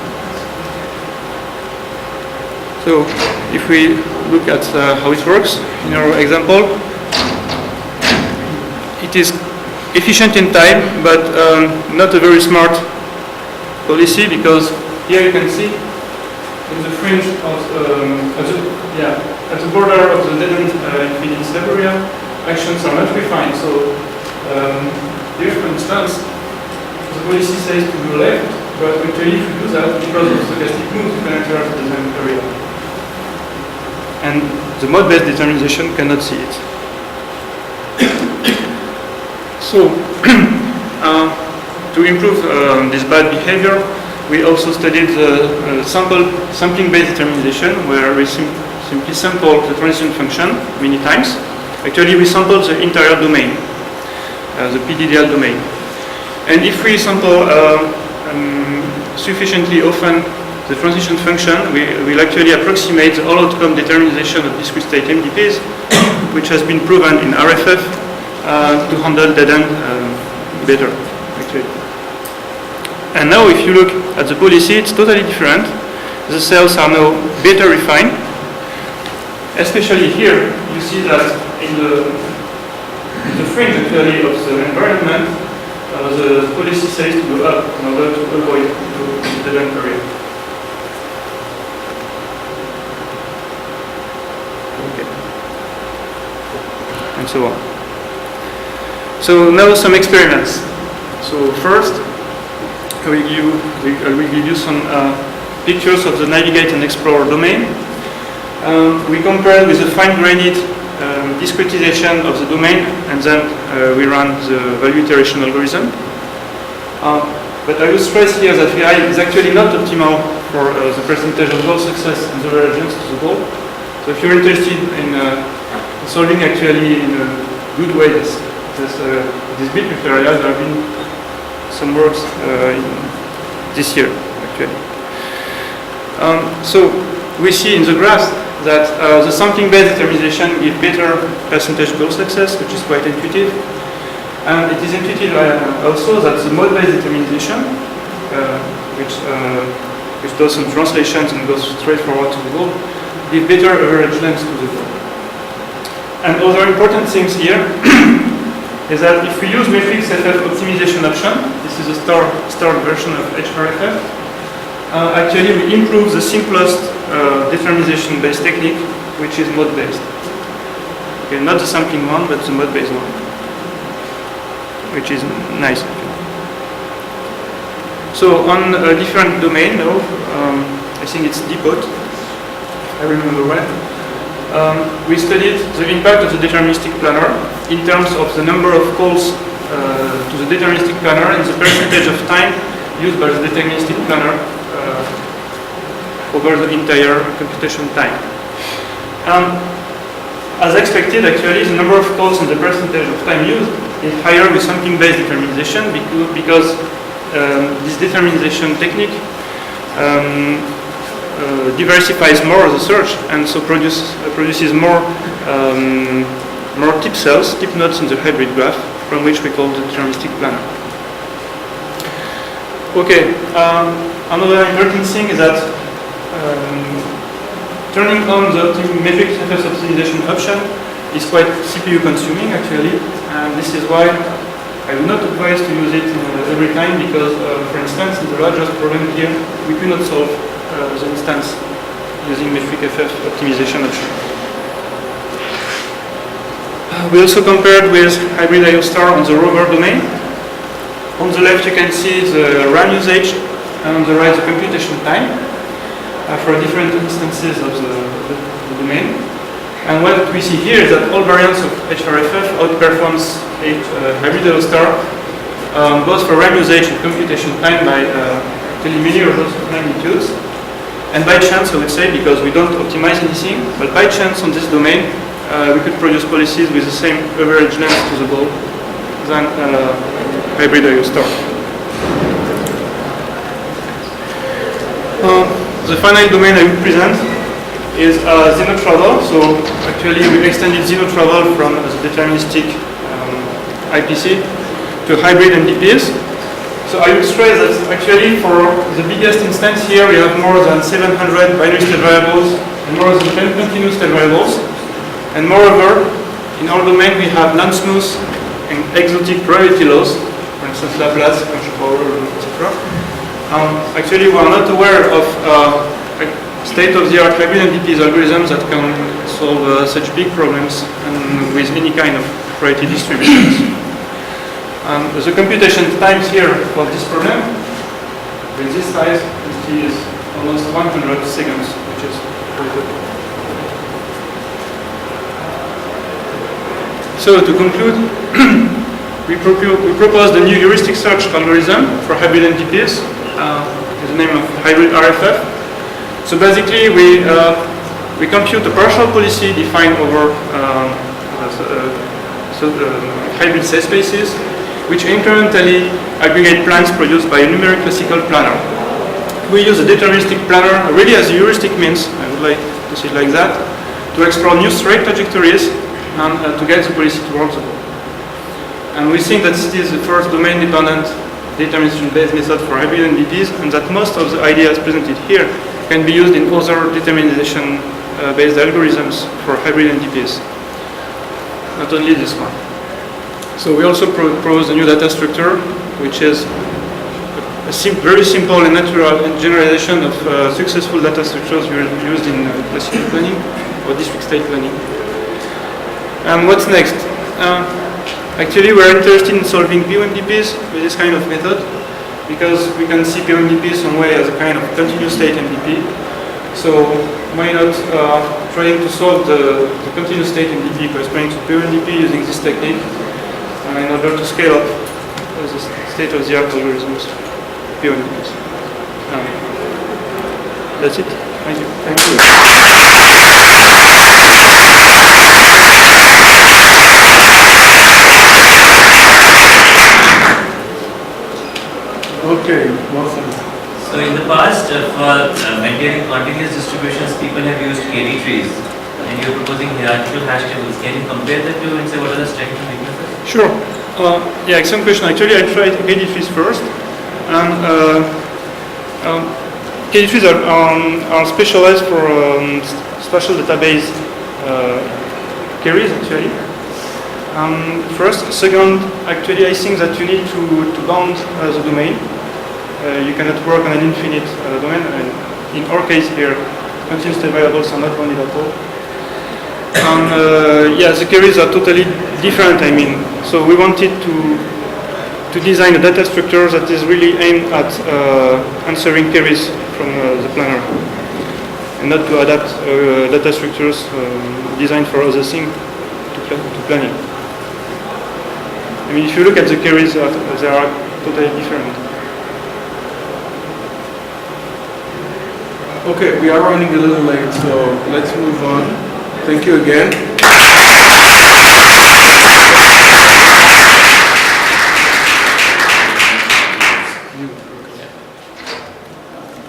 So if we look at how it works, in our example, it is efficient in time, but not a very smart policy, because here you can see in the fringe of at the border of the dead-end infinite step area, actions are not refined. So here, for instance, the policy says to go left, but actually if you do that, because of stochastic moves, you can enter the dead-end area. And the mode-based determinization cannot see it. So, to improve this bad behavior, we also studied the sampling-based determinization, where we simply sample the transition function many times. Actually, we sample the entire domain, the PDDL domain. And if we sample sufficiently often the transition function, we will actually approximate the all-outcome determinization of discrete state MDPs, which has been proven in RFF to handle dead-end better, actually. And now if you look at the policy, it's totally different. The cells are now better refined. Especially here, you see that in the fringe actually of the environment, the policy says to go up in order to avoid the dead-end area. Okay. And so on. So now some experiments. So first, I will give you some pictures of the navigate and explore domain. We compared with the fine-grained discretization of the domain, and then we ran the value iteration algorithm. But I will stress here that VI is actually not optimal for the percentage of goal success and the reagence to the goal. So if you're interested in solving actually in a good way this bitmap area, there have been some works this year actually. So we see in the graph that the sampling-based determination gives better percentage goal success, which is quite intuitive. And it is intuitive also that the mode-based determination, which does some translations and goes straight forward to the goal, give better average length to the goal. And other important things here is that if we use matrix FF optimization option, this is a starred version of HRFF, actually we improve the simplest determination-based technique, which is mode-based. Okay, not the sampling one, but the mode-based one, which is nice. So on a different domain now, I think it's depot, I remember well. We studied the impact of the deterministic planner in terms of the number of calls to the deterministic planner and the percentage of time used by the deterministic planner over the entire computation time. As expected, actually, the number of calls and the percentage of time used is higher with sampling-based determination because this determination technique diversifies more the search and so produces more tip cells, tip nodes in the hybrid graph, from which we call the deterministic planner. Okay, another important thing is that turning on the matrix FS optimization option is quite CPU consuming actually, and this is why I would not advise to use it every time because, for instance, in the largest problem here, we could not solve the instance using matrix FF optimization option. We also compared with hybrid IO star on the rover domain. On the left you can see the RAM usage and on the right the computation time for different instances of the domain. And what we see here is that all variants of HRFF outperforms hybrid IO star both for RAM usage and computation time by actually many orders of magnitudes. And by chance, I would say, because we don't optimize anything, but by chance on this domain, we could produce policies with the same average length to the goal than hybrid IO star. The final domain I will present is Zeno travel. So actually, we extended Zeno travel from the deterministic IPC to hybrid MDPs. So I will stress that actually for the biggest instance here we have more than 700 binary state variables and more than 10 continuous state variables. And moreover, in our domain we have non-smooth and exotic probability laws, for instance Laplace, control power, etc. Actually we are not aware of state-of-the-art hybrid MDPs algorithms that can solve such big problems and with any kind of probability distributions. The computation times here for this problem, with this size, is almost 100 seconds, which is quite good. So to conclude, we propose the new heuristic search algorithm for hybrid NDPs, with the name of hybrid RFF. So basically, we compute a partial policy defined over hybrid set spaces, which incrementally aggregate plans produced by a numeric classical planner. We use a deterministic planner really as a heuristic means, I would like to see it like that, to explore new straight trajectories and to get the policy towards the goal. And we think that this is the first domain-dependent determination-based method for hybrid MDPs, and that most of the ideas presented here can be used in other determination-based algorithms for hybrid MDPs, not only this one. So we also propose a new data structure, which is a very simple and natural generalization of successful data structures used in classical planning or district state planning. And what's next? Actually, we're interested in solving POMDPs with this kind of method because we can see POMDP some way as a kind of continuous state MDP. So why not trying to solve the continuous state MDP corresponding to POMDP using this technique? In order to scale up the state-of-the-art algorithms, POMDPs. That's it. Thank you. So in the past, for maintaining continuous distributions, people have used KD trees, and you're proposing hierarchical hash tables. Can you compare the two and say what are the strengths and weaknesses? Sure. Yeah, excellent question. Actually, I tried KD trees first, and KD trees are specialized for special database queries, actually. First. Second, actually, I think that you need to bound the domain. You cannot work on an infinite domain, and in our case here, continuous state variables are not bounded at all. And yeah, the queries are totally different, I mean. So we wanted to design a data structure that is really aimed at answering queries from the planner, and not to adapt data structures designed for other things to planning. I mean, if you look at the queries, they are totally different. Okay, we are running a little late, so let's move on. Thank you again.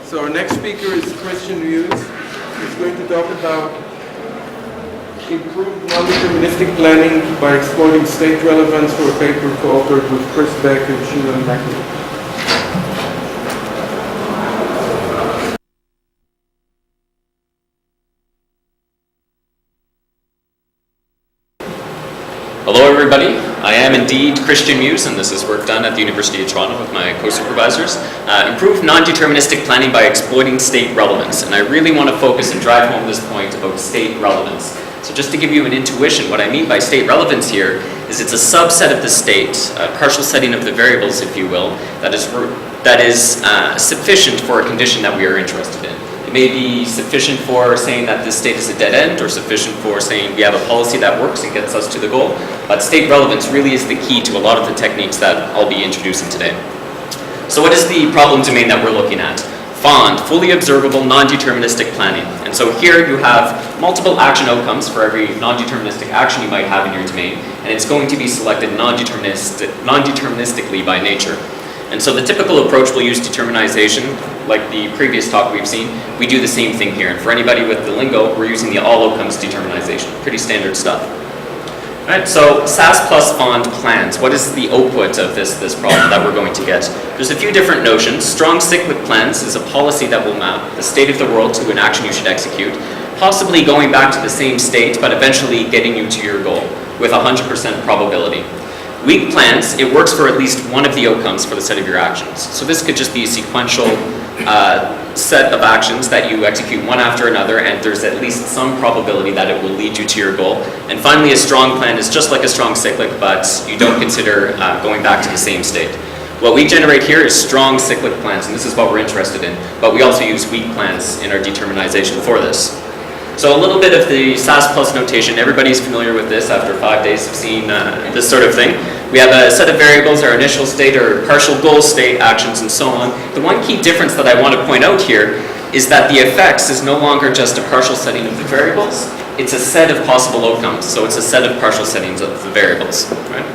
So our next speaker is Christian Hughes. He's going to talk about improved non-deterministic planning by exploiting state relevance for a paper co-authored with Chris Beck and Sheila Mackey. Hello everybody, I am indeed Christian Muse, and this is work done at the University of Toronto with my co-supervisors. Improved non-deterministic planning by exploiting state relevance, and I really want to focus and drive home this point about state relevance. So just to give you an intuition, what I mean by state relevance here is it's a subset of the state, a partial setting of the variables, if you will, that is sufficient for a condition that we are interested in. It may be sufficient for saying that this state is a dead end, or sufficient for saying we have a policy that works and gets us to the goal, but state relevance really is the key to a lot of the techniques that I'll be introducing today. So what is the problem domain that we're looking at? FOND, fully observable non-deterministic planning. And so here you have multiple action outcomes for every non-deterministic action you might have in your domain, and it's going to be selected non-deterministically by nature. And so the typical approach will use determinization, like the previous talk we've seen. We do the same thing here. And for anybody with the lingo, we're using the all outcomes determinization. Pretty standard stuff. All right, so SAS plus FOND plans. What is the output of this problem that we're going to get? There's a few different notions. Strong cyclic plans is a policy that will map the state of the world to an action you should execute, possibly going back to the same state, but eventually getting you to your goal with 100% probability. Weak plans, it works for at least one of the outcomes for the set of your actions. So this could just be a sequential set of actions that you execute one after another, and there's at least some probability that it will lead you to your goal. And finally, a strong plan is just like a strong cyclic, but you don't consider going back to the same state. What we generate here is strong cyclic plans, and this is what we're interested in, but we also use weak plans in our determinization for this. So a little bit of the SAS plus notation. Everybody's familiar with this after 5 days of seeing this sort of thing. We have a set of variables, our initial state, our partial goal state, actions, and so on. The one key difference that I want to point out here is that the effects is no longer just a partial setting of the variables. It's a set of possible outcomes. So it's a set of partial settings of the variables. Right?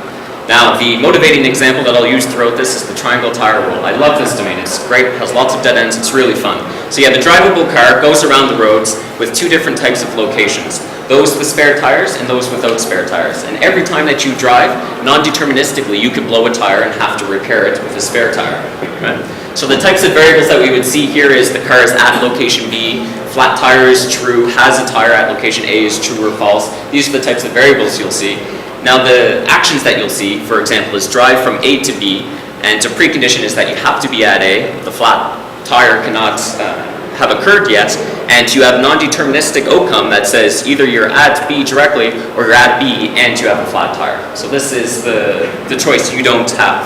Now, the motivating example that I'll use throughout this is the triangle tire rule. I love this domain. It's great. It has lots of dead ends. It's really fun. So you have a drivable car, goes around the roads with two different types of locations. Those with spare tires and those without spare tires. And every time that you drive, non-deterministically, you could blow a tire and have to repair it with a spare tire. Right? So the types of variables that we would see here is the car is at location B, flat tire is true, has a tire at location A is true or false. These are the types of variables you'll see. Now the actions that you'll see, for example, is drive from A to B, and a precondition is that you have to be at A, the flat tire cannot have occurred yet, and you have non-deterministic outcome that says either you're at B directly or you're at B and you have a flat tire. So this is the choice you don't have.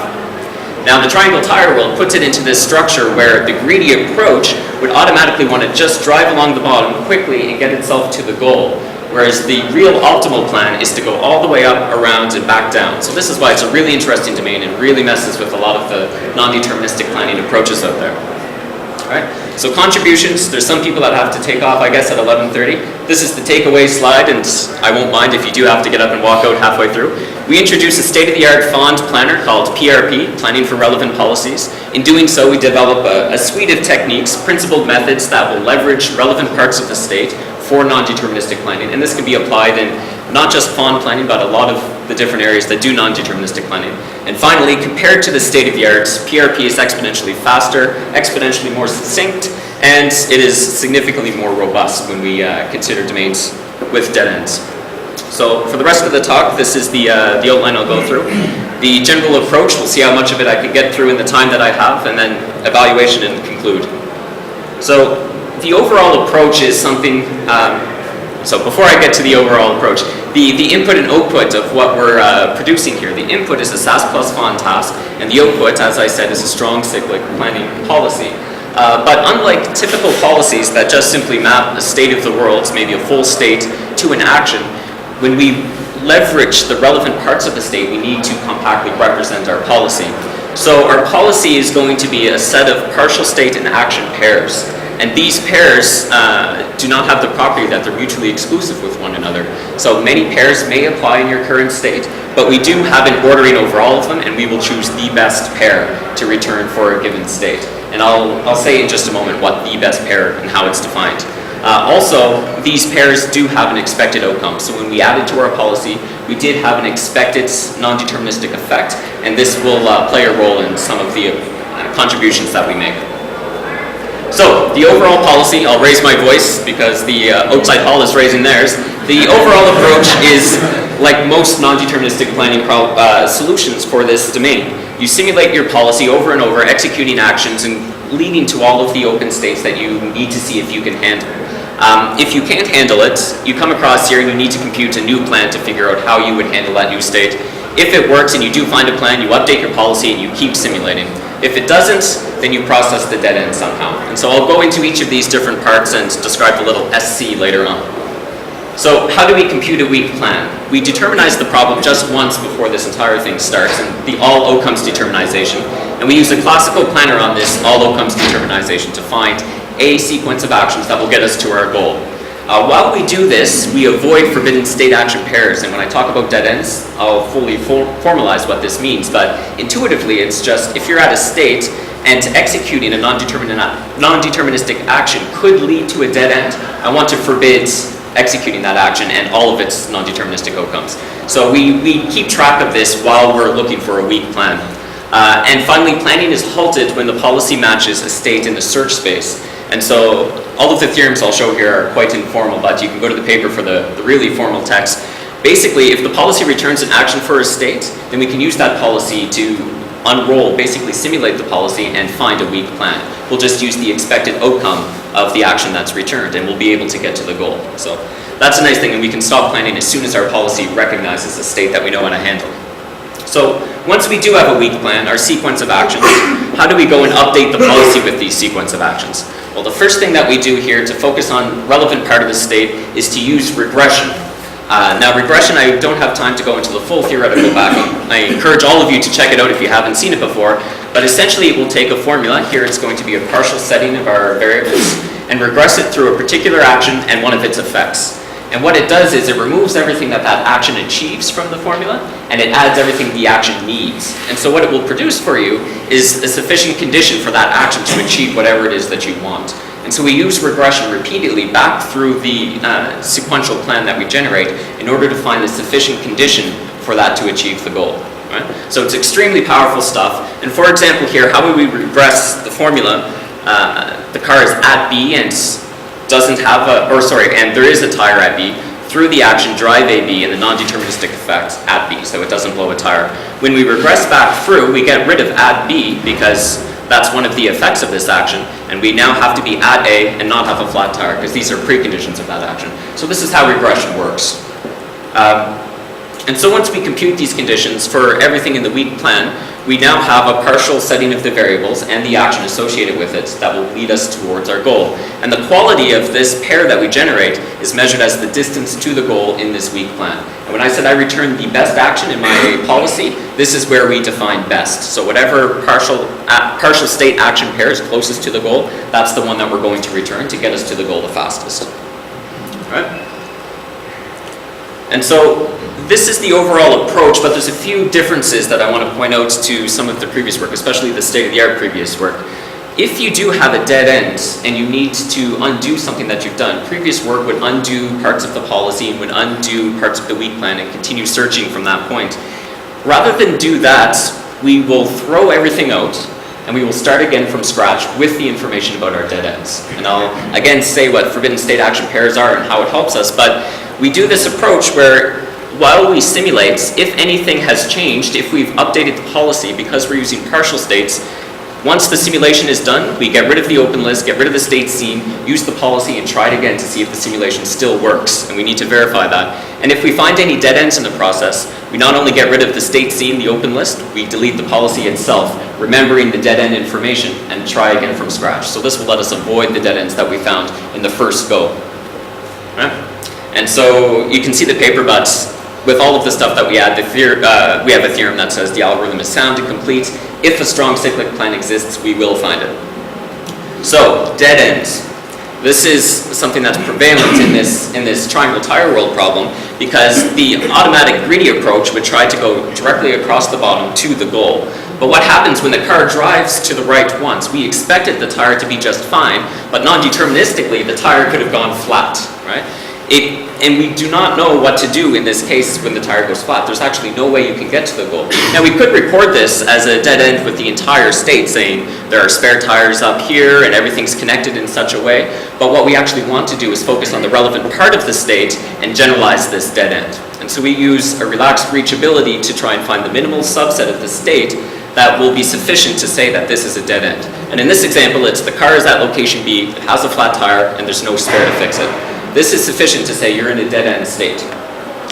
Now the triangle tire rule puts it into this structure where the greedy approach would automatically want to just drive along the bottom quickly and get itself to the goal. Whereas the real optimal plan is to go all the way up, around, and back down. So this is why it's a really interesting domain and really messes with a lot of the non-deterministic planning approaches out there. All right? So contributions, there's some people that have to take off, I guess, at 11:30. This is the takeaway slide, and I won't mind if you do have to get up and walk out halfway through. We introduced a state-of-the-art fond planner called PRP, Planning for Relevant Policies. In doing so, we develop a suite of techniques, principled methods that will leverage relevant parts of the state for non-deterministic planning. And this can be applied in not just fond planning, but a lot of the different areas that do non-deterministic planning. And finally, compared to the state-of-the-art, PRP is exponentially faster, exponentially more succinct, and it is significantly more robust when we consider domains with dead ends. So for the rest of the talk, this is the outline I'll go through. The general approach, we'll see how much of it I can get through in the time that I have, and then evaluation and conclude. So the overall approach is something, so before I get to the overall approach, the input and output of what we're producing here. The input is a SAS plus fond task, and the output, as I said, is a strong cyclic planning policy. But unlike typical policies that just simply map a state of the world, maybe a full state, to an action, when we leverage the relevant parts of the state, we need to compactly represent our policy. So our policy is going to be a set of partial state and action pairs. And these pairs do not have the property that they're mutually exclusive with one another. So many pairs may apply in your current state, but we do have an ordering over all of them, and we will choose the best pair to return for a given state. And I'll say in just a moment what the best pair and how it's defined. Also, these pairs do have an expected outcome. So when we added to our policy, we did have an expected non-deterministic effect, and this will play a role in some of the contributions that we make. So, the overall policy, I'll raise my voice because the outside hall is raising theirs. The overall approach is like most non-deterministic planning solutions for this domain. You simulate your policy over and over, executing actions and leading to all of the open states that you need to see if you can handle. If you can't handle it, you come across here and you need to compute a new plan to figure out how you would handle that new state. If it works and you do find a plan, you update your policy and you keep simulating. If it doesn't, then you process the dead end somehow. And so I'll go into each of these different parts and describe the little SC later on. So how do we compute a weak plan? We determinize the problem just once before this entire thing starts, and the all outcomes determinization. And we use a classical planner on this all outcomes determinization to find a sequence of actions that will get us to our goal. While we do this, we avoid forbidden state action pairs, and when I talk about dead ends, I'll fully formalize what this means, but intuitively it's just if you're at a state and executing a non-deterministic action could lead to a dead end, I want to forbid executing that action and all of its non-deterministic outcomes. So we keep track of this while we're looking for a weak plan. And finally, planning is halted when the policy matches a state in the search space. And so all of the theorems I'll show here are quite informal, but you can go to the paper for the really formal text. Basically, if the policy returns an action for a state, then we can use that policy to unroll, basically simulate the policy and find a weak plan. We'll just use the expected outcome of the action that's returned, and we'll be able to get to the goal. So that's a nice thing, and we can stop planning as soon as our policy recognizes a state that we know how to handle. So once we do have a weak plan, our sequence of actions, how do we go and update the policy with these sequence of actions? Well, the first thing that we do here to focus on relevant part of the state is to use regression. Now regression, I don't have time to go into the full theoretical backing. I encourage all of you to check it out if you haven't seen it before, but essentially it will take a formula, here it's going to be a partial setting of our variables, and regress it through a particular action and one of its effects. And what it does is it removes everything that action achieves from the formula, and it adds everything the action needs. And so what it will produce for you is a sufficient condition for that action to achieve whatever it is that you want. And so we use regression repeatedly back through the sequential plan that we generate in order to find a sufficient condition for that to achieve the goal. Right? So it's extremely powerful stuff. And for example here, how would we regress the formula? The car is at B and doesn't have and there is a tire at B, through the action drive AB and the non-deterministic effect at B, so it doesn't blow a tire. When we regress back through, we get rid of at B because that's one of the effects of this action, and we now have to be at A and not have a flat tire because these are preconditions of that action. So this is how regression works. And so once we compute these conditions for everything in the weak plan, we now have a partial setting of the variables and the action associated with it that will lead us towards our goal. And the quality of this pair that we generate is measured as the distance to the goal in this weak plan. And when I said I return the best action in my policy, this is where we define best. So whatever partial state action pair is closest to the goal, that's the one that we're going to return to get us to the goal the fastest. All right? And so this is the overall approach, but there's a few differences that I want to point out to some of the previous work, especially the state-of-the-art previous work. If you do have a dead end and you need to undo something that you've done, previous work would undo parts of the policy and would undo parts of the weak plan and continue searching from that point. Rather than do that, we will throw everything out and we will start again from scratch with the information about our dead ends. And I'll again say what forbidden state action pairs are and how it helps us, but we do this approach where while we simulate, if anything has changed, if we've updated the policy because we're using partial states, once the simulation is done, we get rid of the open list, get rid of the state scene, use the policy and try it again to see if the simulation still works, and we need to verify that. And if we find any dead ends in the process, we not only get rid of the state scene, the open list, we delete the policy itself, remembering the dead end information, and try again from scratch. So this will let us avoid the dead ends that we found in the first go. Right? And so you can see the paper, but with all of the stuff that we add, we have a theorem that says the algorithm is sound and complete. If a strong cyclic plan exists, we will find it. So, dead ends. This is something that's prevalent in this triangle tire world problem because the automatic greedy approach would try to go directly across the bottom to the goal. But what happens when the car drives to the right once? We expected the tire to be just fine, but non-deterministically, the tire could have gone flat, right? And we do not know what to do in this case when the tire goes flat. There's actually no way you can get to the goal. Now we could record this as a dead end with the entire state saying there are spare tires up here and everything's connected in such a way, but what we actually want to do is focus on the relevant part of the state and generalize this dead end. And so we use a relaxed reachability to try and find the minimal subset of the state that will be sufficient to say that this is a dead end. And in this example, it's the car is at location B, it has a flat tire, and there's no spare to fix it. This is sufficient to say you're in a dead-end state.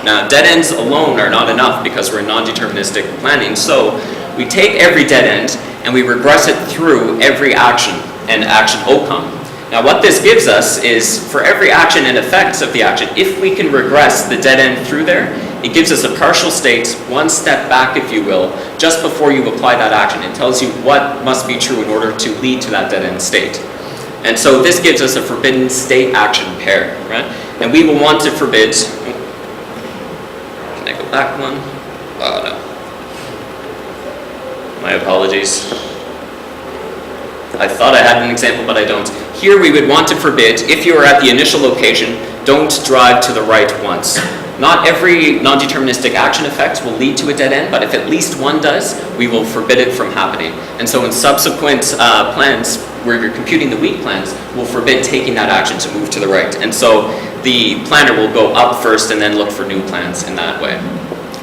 Now, dead ends alone are not enough because we're in non-deterministic planning, so we take every dead end and we regress it through every action and action outcome. Now, what this gives us is for every action and effects of the action, if we can regress the dead end through there, it gives us a partial state, one step back, if you will, just before you apply that action. It tells you what must be true in order to lead to that dead-end state. And so this gives us a forbidden state action pair, right? And we will want to forbid, can I go back one? Oh, no. My apologies. I thought I had an example, but I don't. Here we would want to forbid, if you are at the initial location, don't drive to the right once. Not every non-deterministic action effect will lead to a dead end, but if at least one does, we will forbid it from happening. And so in subsequent plans, where you're computing the weak plans, we'll forbid taking that action to move to the right. And so the planner will go up first and then look for new plans in that way.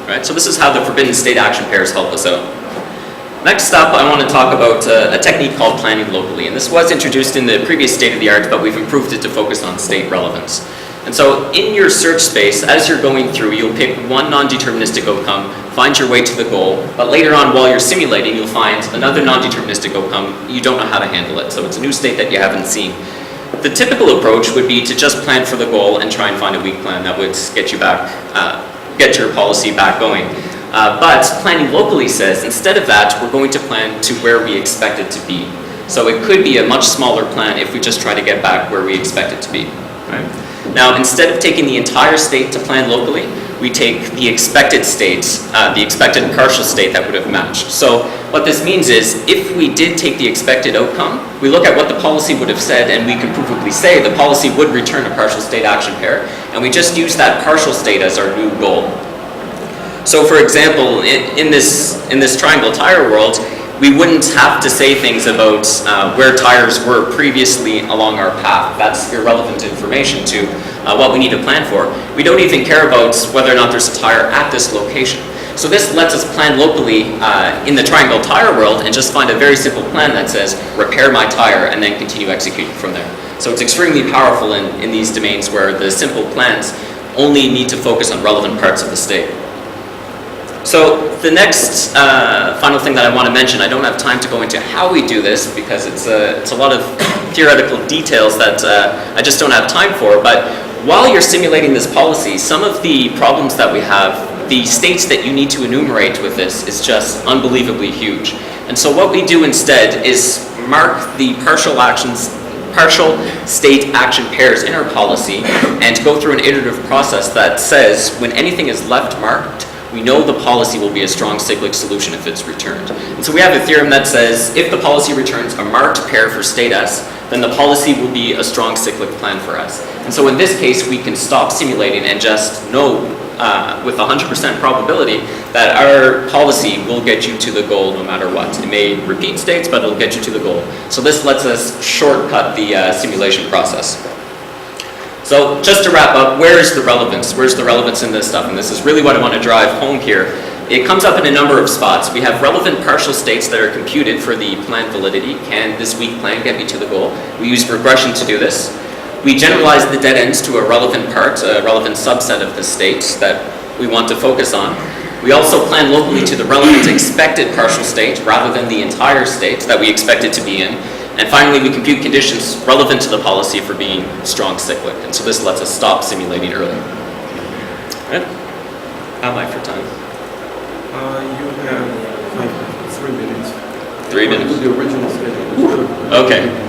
Right? So this is how the forbidden state action pairs help us out. Next up, I want to talk about a technique called planning locally. And this was introduced in the previous state-of-the-art, but we've improved it to focus on state relevance. And so in your search space, as you're going through, you'll pick one non-deterministic outcome, find your way to the goal, but later on while you're simulating, you'll find another non-deterministic outcome. You don't know how to handle it, so it's a new state that you haven't seen. The typical approach would be to just plan for the goal and try and find a weak plan that would get you back, get your policy back going. But planning locally says, instead of that, we're going to plan to where we expect it to be. So it could be a much smaller plan if we just try to get back where we expect it to be. Right? Now, instead of taking the entire state to plan locally, we take the expected states, the expected partial state that would have matched. So what this means is, if we did take the expected outcome, we look at what the policy would have said, and we can provably say the policy would return a partial state action pair, and we just use that partial state as our new goal. So for example, in this triangle tire world, we wouldn't have to say things about where tires were previously along our path. That's irrelevant information to what we need to plan for. We don't even care about whether or not there's a tire at this location. So this lets us plan locally in the triangle tire world and just find a very simple plan that says, repair my tire, and then continue executing from there. So it's extremely powerful in these domains where the simple plans only need to focus on relevant parts of the state. So the next final thing that I want to mention, I don't have time to go into how we do this because it's a lot of theoretical details that I just don't have time for, but while you're simulating this policy, some of the problems that we have, the states that you need to enumerate with this is just unbelievably huge. And so what we do instead is mark the partial partial state action pairs in our policy and go through an iterative process that says when anything is left marked, we know the policy will be a strong cyclic solution if it's returned. And so we have a theorem that says if the policy returns a marked pair for state S, then the policy will be a strong cyclic plan for S. And so in this case, we can stop simulating and just know with 100% probability that our policy will get you to the goal no matter what. It may repeat states, but it'll get you to the goal. So this lets us shortcut the simulation process. So just to wrap up, where's the relevance? Where's the relevance in this stuff? And this is really what I want to drive home here. It comes up in a number of spots. We have relevant partial states that are computed for the plan validity. Can this weak plan get me to the goal? We use regression to do this. We generalize the dead ends to a relevant part, a relevant subset of the states that we want to focus on. We also plan locally to the relevant expected partial state rather than the entire state that we expect it to be in. And finally, we compute conditions relevant to the policy for being strong cyclic. And so this lets us stop simulating early. Right? How am I for time? You have 3 minutes. 3 minutes. With the original schedule. Okay.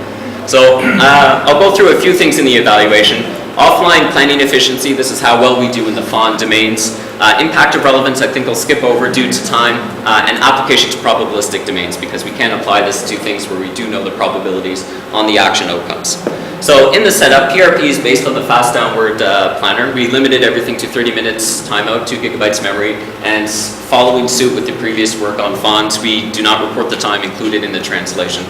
So I'll go through a few things in the evaluation. Offline planning efficiency, this is how well we do in the FON domains. Impact of relevance, I think I'll skip over due to time. And application to probabilistic domains, because we can apply this to things where we do know the probabilities on the action outcomes. So in the setup, PRP is based on the fast downward planner. We limited everything to 30 minutes timeout, 2 gigabytes memory, and following suit with the previous work on fonts, we do not report the time included in the translation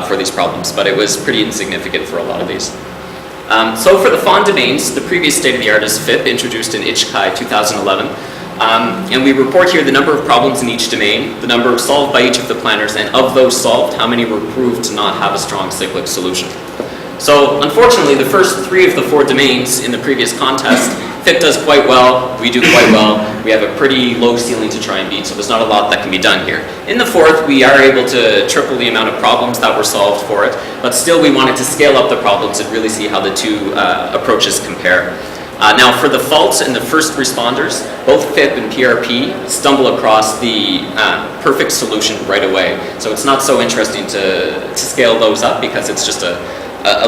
for these problems, but it was pretty insignificant for a lot of these. So for the FON domains, the previous state-of-the-art is FIP, introduced in ICAPS 2011. And we report here the number of problems in each domain, the number solved by each of the planners, and of those solved, how many were proved to not have a strong cyclic solution. So unfortunately, the first 3 of the 4 domains in the previous contest, FIP does quite well, we do quite well, we have a pretty low ceiling to try and beat, so there's not a lot that can be done here. In the 4th, we are able to triple the amount of problems that were solved for it, but still we wanted to scale up the problems and really see how the 2 approaches compare. Now for the faults and the first responders, both FIP and PRP stumble across the perfect solution right away. So it's not so interesting to scale those up because it's just a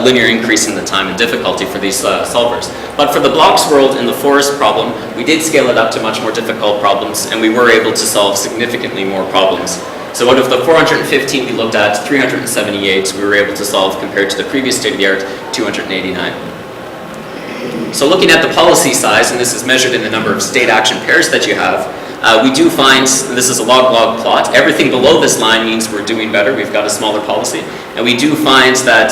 linear increase in the time and difficulty for these solvers. But for the blocks world and the forest problem, we did scale it up to much more difficult problems, and we were able to solve significantly more problems. So out of the 415 we looked at, 378 we were able to solve compared to the previous state-of-the-art, 289. So looking at the policy size, and this is measured in the number of state action pairs that you have, we do find, this is a log-log plot, everything below this line means we're doing better, we've got a smaller policy, and we do find that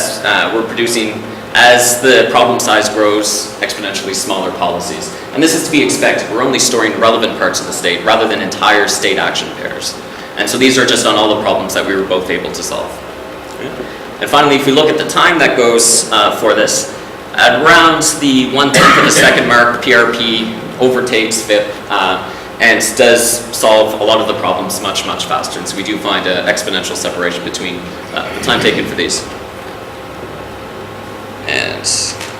we're producing, as the problem size grows, exponentially smaller policies. And this is to be expected, we're only storing relevant parts of the state rather than entire state action pairs. And so these are just on all the problems that we were both able to solve. And finally, if we look at the time that goes for this, at around the 1/10 of a second mark, PRP overtakes FIP and does solve a lot of the problems much, much faster. And so we do find an exponential separation between the time taken for these. And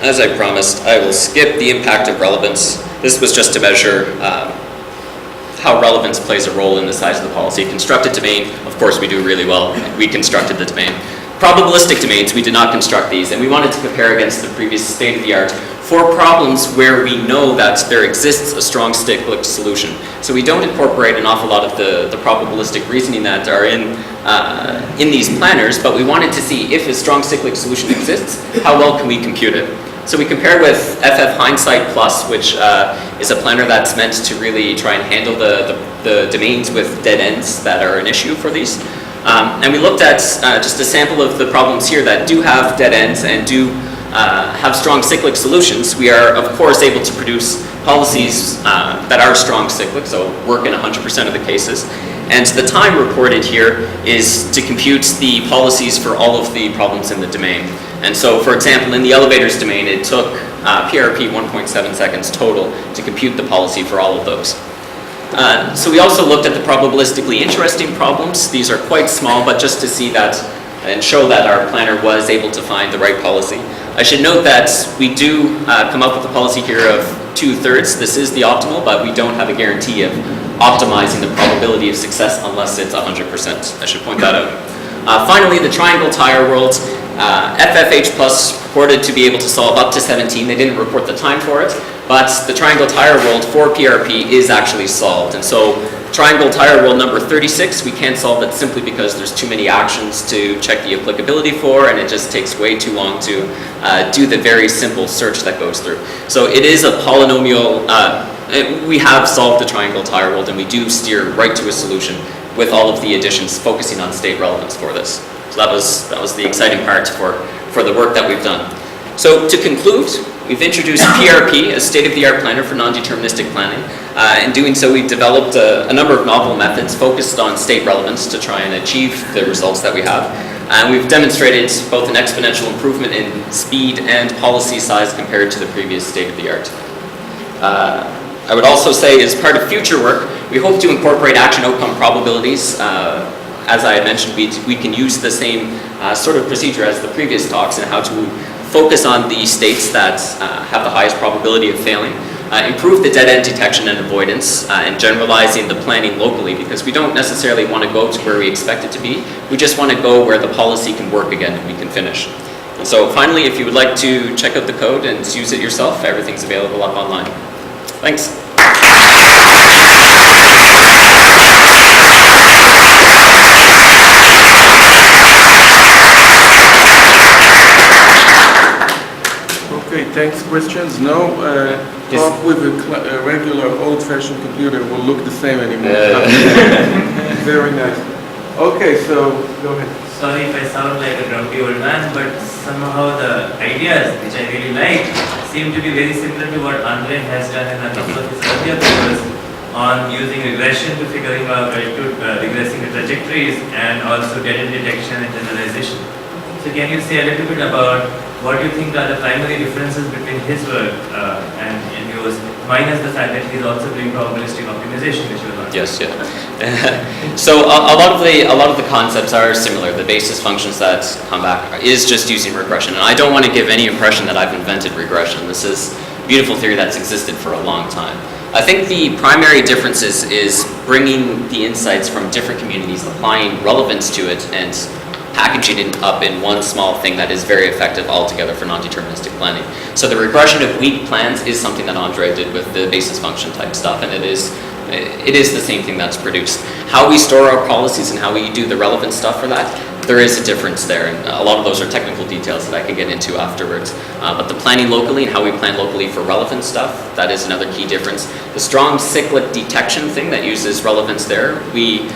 as I promised, I will skip the impact of relevance. This was just to measure how relevance plays a role in the size of the policy. Constructed domain, of course we do really well. We constructed the domain. Probabilistic domains, we did not construct these, and we wanted to compare against the previous state-of-the-art for problems where we know that there exists a strong cyclic solution. So we don't incorporate an awful lot of the probabilistic reasoning that are in these planners, but we wanted to see if a strong cyclic solution exists, how well can we compute it? So we compared with FF Hindsight Plus, which is a planner that's meant to really try and handle the domains with dead ends that are an issue for these. And we looked at just a sample of the problems here that do have dead ends and do have strong cyclic solutions. We are, of course, able to produce policies that are strong cyclic, so work in 100% of the cases. And the time reported here is to compute the policies for all of the problems in the domain. And so, for example, in the elevators domain, it took PRP 1.7 seconds total to compute the policy for all of those. So we also looked at the probabilistically interesting problems. These are quite small, but just to see that and show that our planner was able to find the right policy. I should note that we do come up with a policy here of 2/3. This is the optimal, but we don't have a guarantee of optimizing the probability of success unless it's 100%. I should point that out. Finally, the triangle tire world. FFH Plus reported to be able to solve up to 17. They didn't report the time for it, but the triangle tire world for PRP is actually solved. And so triangle tire world number 36, we can't solve it simply because there's too many actions to check the applicability for, and it just takes way too long to do the very simple search that goes through. So it is a polynomial. We have solved the triangle tire world, and we do steer right to a solution with all of the additions focusing on state relevance for this. So that was the exciting part for the work that we've done. So to conclude, we've introduced PRP as state-of-the-art planner for non-deterministic planning. In doing so, we've developed a number of novel methods focused on state relevance to try and achieve the results that we have. And we've demonstrated both an exponential improvement in speed and policy size compared to the previous state-of-the-art. I would also say, as part of future work, we hope to incorporate action outcome probabilities. As I had mentioned, we can use the same sort of procedure as the previous talks in how to focus on the states that have the highest probability of failing, improve the dead end detection and avoidance, and generalizing the planning locally, because we don't necessarily want to go to where we expect it to be. We just want to go where the policy can work again and we can finish. And so finally, if you would like to check out the code and use it yourself, everything's available up online. Thanks. Okay, thanks. Questions? No? Talk with a regular old-fashioned computer will look the same anymore. Very nice. Okay, so go ahead. Sorry if I sound like a grumpy old man, but somehow the ideas, which I really like, seem to be very similar to what Andre has done in a couple of his earlier papers on using regression to figuring out, regressing the trajectories and also dead end detection and generalization. So can you say a little bit about what you think are the primary differences between his work and yours, minus the fact that he's also doing probabilistic optimization, which you're not? Yes, yeah. So a lot of the concepts are similar. The basis functions that come back is just using regression, and I don't want to give any impression that I've invented regression. This is a beautiful theory that's existed for a long time. I think the primary difference is bringing the insights from different communities, applying relevance to it, and packaging it up in one small thing that is very effective altogether for non-deterministic planning. So the regression of weak plans is something that Andre did with the basis function type stuff, and it is the same thing that's produced. How we store our policies and how we do the relevant stuff for that, there is a difference there, and a lot of those are technical details that I can get into afterwards. But the planning locally and how we plan locally for relevant stuff, that is another key difference. The strong cyclic detection thing that uses relevance there, we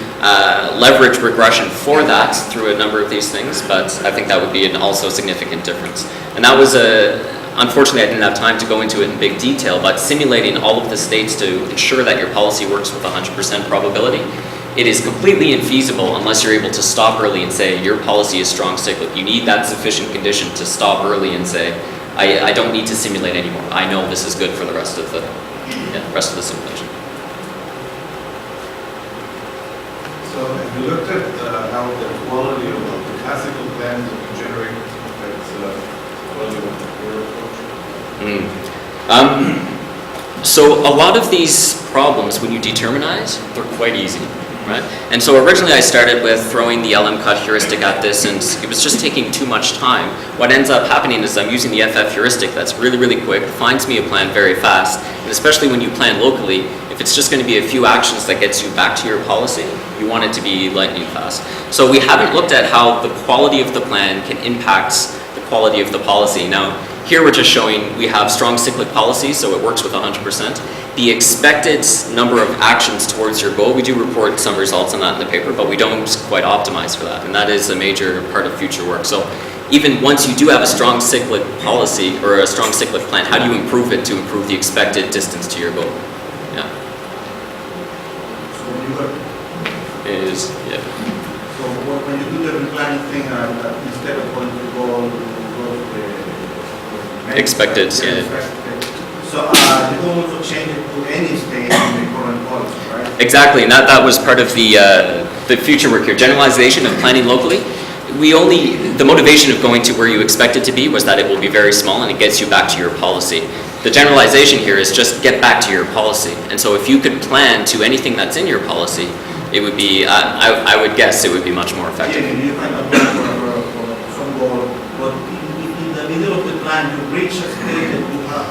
leverage regression for that through a number of these things, but I think that would be an also significant difference. And that was unfortunately I didn't have time to go into it in big detail, but simulating all of the states to ensure that your policy works with 100% probability, it is completely infeasible unless you're able to stop early and say your policy is strong cyclic. You need that sufficient condition to stop early and say, I don't need to simulate anymore. I know this is good for the rest of the simulation. So have you looked at how the quality of the classical plans that you generate affects the quality of your approach? So a lot of these problems, when you determinize, they're quite easy, right? And so originally I started with throwing the LM cut heuristic at this, and it was just taking too much time. What ends up happening is I'm using the FF heuristic that's really, really quick, finds me a plan very fast, and especially when you plan locally, if it's just going to be a few actions that gets you back to your policy, you want it to be lightning fast. So we haven't looked at how the quality of the plan can impact the quality of the policy. Now, here we're just showing we have strong cyclic policy, so it works with 100%. The expected number of actions towards your goal, we do report some results on that in the paper, but we don't quite optimize for that, and that is a major part of future work. So even once you do have a strong cyclic policy or a strong cyclic plan, how do you improve it to improve the expected distance to your goal? Yeah. So when you got, Yeah. so when you do the replanning thing, instead of going to goal, you go to the Expected, yeah. So you can also change it to any state in the current policy, right? Exactly, and that was part of the future work here. Generalization of planning locally. The motivation of going to where you expect it to be was that it will be very small and it gets you back to your policy. The generalization here is just get back to your policy. And so if you could plan to anything that's in your policy, it would be, I would guess it would be much more effective. Yeah, you kind of go for some goal middle of the plan, you reach a state that you have,